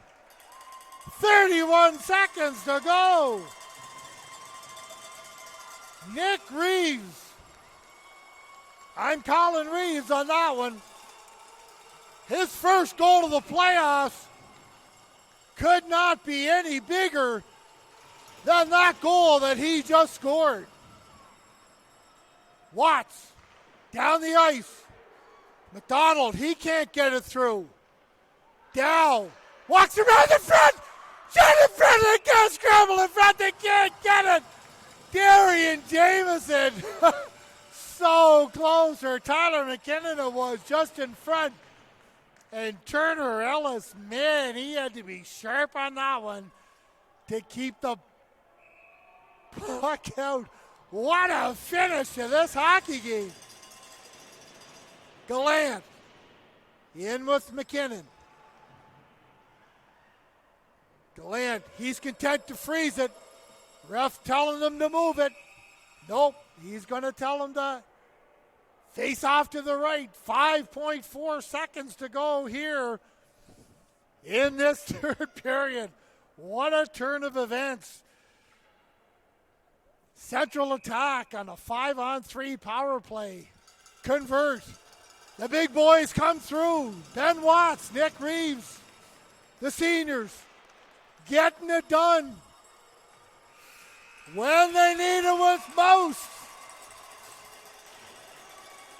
31 seconds to go. Nick Reeves. I'm calling Reeves on that one. His first goal of the playoffs could not be any bigger than that goal that he just scored. Watts down the ice. McDonald, he can't get it through. Dow walks around the front. Shot in front, they can't scramble in front, they can't get it. Darian Jameson, so close. Or Tyler McKinnon was just in front. And Turner Ellis, man, he had to be sharp on that one to keep the puck out. What a finish to this hockey game. Gallant in with McKinnon. Gallant, he's content to freeze it. Ref telling them to move it. Nope, he's going to tell them to face off to the right. 5.4 seconds to go here in this third period. What a turn of events. Central attack on a 5-on-3 power play. Convert. The big boys come through. Ben Watts, Nick Reeves, the seniors getting it done when they need it with most.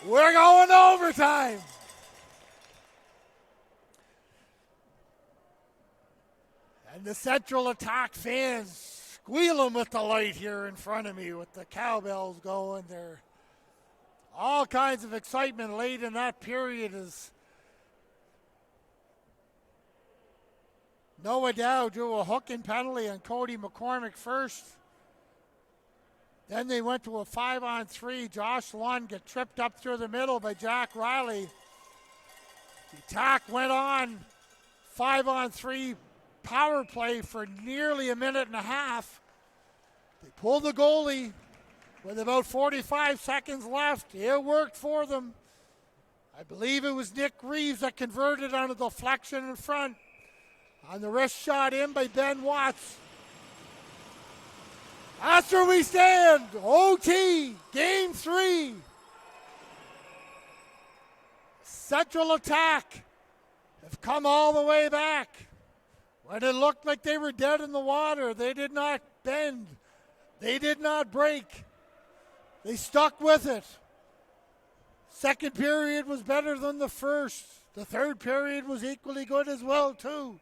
We're going to overtime. And the Central attack fans squealing with delight here in front of me with the cowbells going there. All kinds of excitement late in that period as Noah Dow drew a hooking penalty on Cody McCormick first. Then they went to a 5-on-3. Josh Lund got tripped up through the middle by Jack Riley. The attack went on 5-on-3 power play for nearly a minute and a half. They pulled the goalie with about 45 seconds left. It worked for them. I believe it was Nick Reeves that converted on a deflection in front. On the wrist shot in by Ben Watts. That's where we stand. OT, game 3. Central attack have come all the way back. When it looked like they were dead in the water, they did not bend. They did not break. They stuck with it. Second period was better than the first. The third period was equally good as well, too.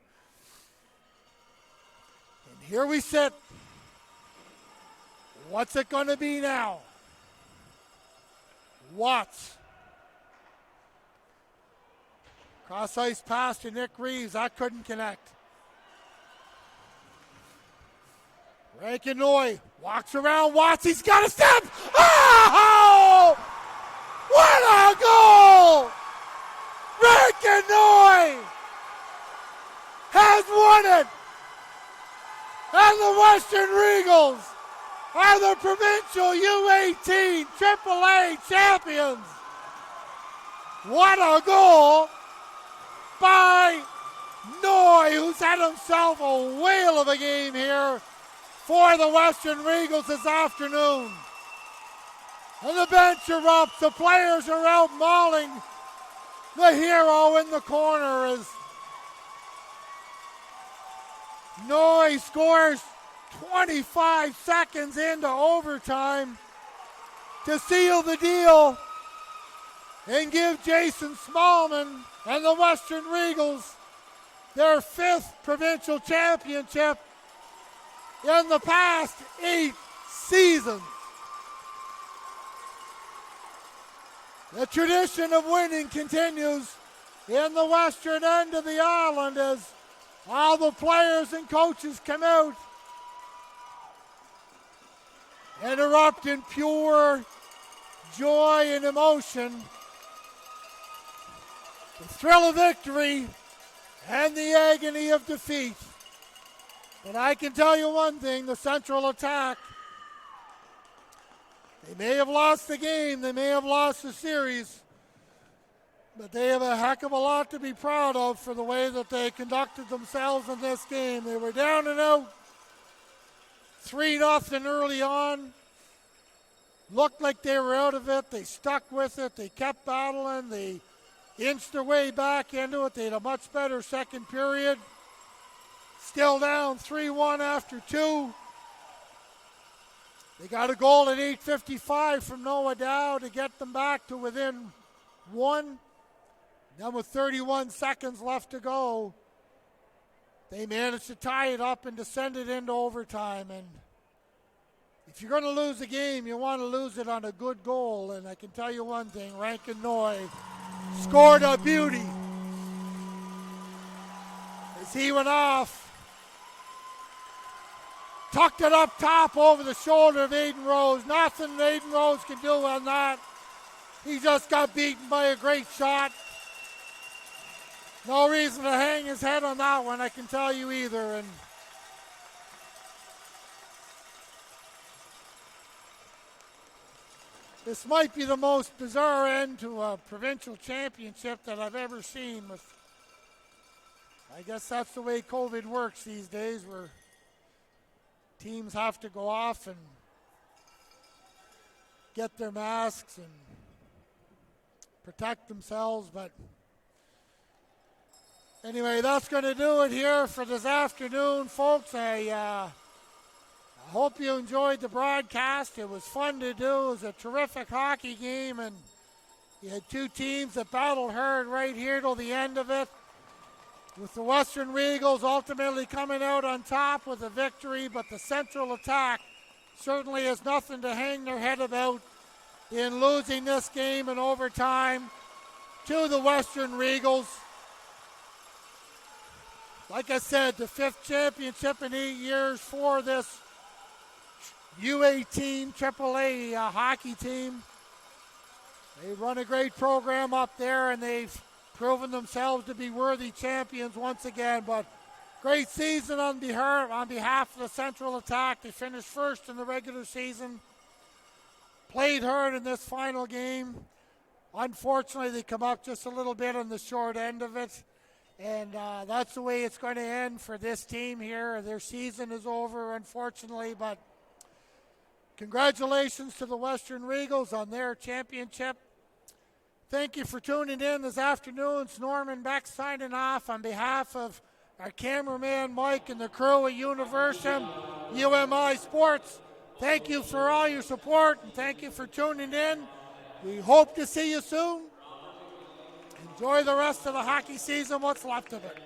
And here we sit. What's it going to be now? Watts. Cross ice pass to Nick Reeves. That couldn't connect. Rankinoy walks around Watts. He's got a step. Oh! What a goal! Rankinoy has won it. And the Western Regals are the provincial U18 AAA champions. What a goal by Noy, who's had himself a whale of a game here for the Western Regals this afternoon. And the bench erupts. The players are out mauling the hero in the corner as Noy scores 25 seconds into overtime to seal the deal and give Jason Smallman and the Western Regals their 5th provincial championship in the past 8 seasons. The tradition of winning continues in the western end of the island as all the players and coaches come out and erupt in pure joy and emotion. The thrill of victory and the agony of defeat. But I can tell you one thing, the Central attack, they may have lost the game, they may have lost the series, but they have a heck of a lot to be proud of for the way that they conducted themselves in this game. They were down and out, 3-0 early on. Looked like they were out of it. They stuck with it. They kept battling. They inched their way back into it. They had a much better second period. Still down 3-1 after 2. They got a goal at 8:55 from Noah Dow to get them back to within 1. Then with 31 seconds left to go, they managed to tie it up and to send it into overtime. And if you're going to lose a game, you want to lose it on a good goal. And I can tell you one thing, Rankin Noy scored a beauty as he went off. Tucked it up top over the shoulder of Aiden Rose. Nothing Aiden Rose can do on that. He just got beaten by a great shot. No reason to hang his head on that one, I can tell you either. And this might be the most bizarre end to a provincial championship that I've ever seen. I guess that's the way COVID works these days, where teams have to go off and get their masks and protect themselves. But anyway, that's going to do it here for this afternoon, folks. I hope you enjoyed the broadcast. It was fun to do. It was a terrific hockey game, and you had two teams that battled hard right here till the end of it, with the Western Regals ultimately coming out on top with a victory. But the Central attack certainly has nothing to hang their head about in losing this game in overtime to the Western Regals. Like I said, the 5th championship in 8 years for this U18 AAA hockey team. They run a great program up there, and they've proven themselves to be worthy champions once again. But great season on behalf of the Central attack. They finished first in the regular season. Played hard in this final game. Unfortunately, they come up just a little bit on the short end of it. And that's the way it's going to end for this team here. Their season is over, unfortunately. But congratulations to the Western Regals on their championship. Thank you for tuning in this afternoon. It's Norman Beck signing off on behalf of our cameraman Mike and the crew at Universim UMI Sports. Thank you for all your support, and thank you for tuning in. We hope to see you soon. Enjoy the rest of the hockey season, what's left of it.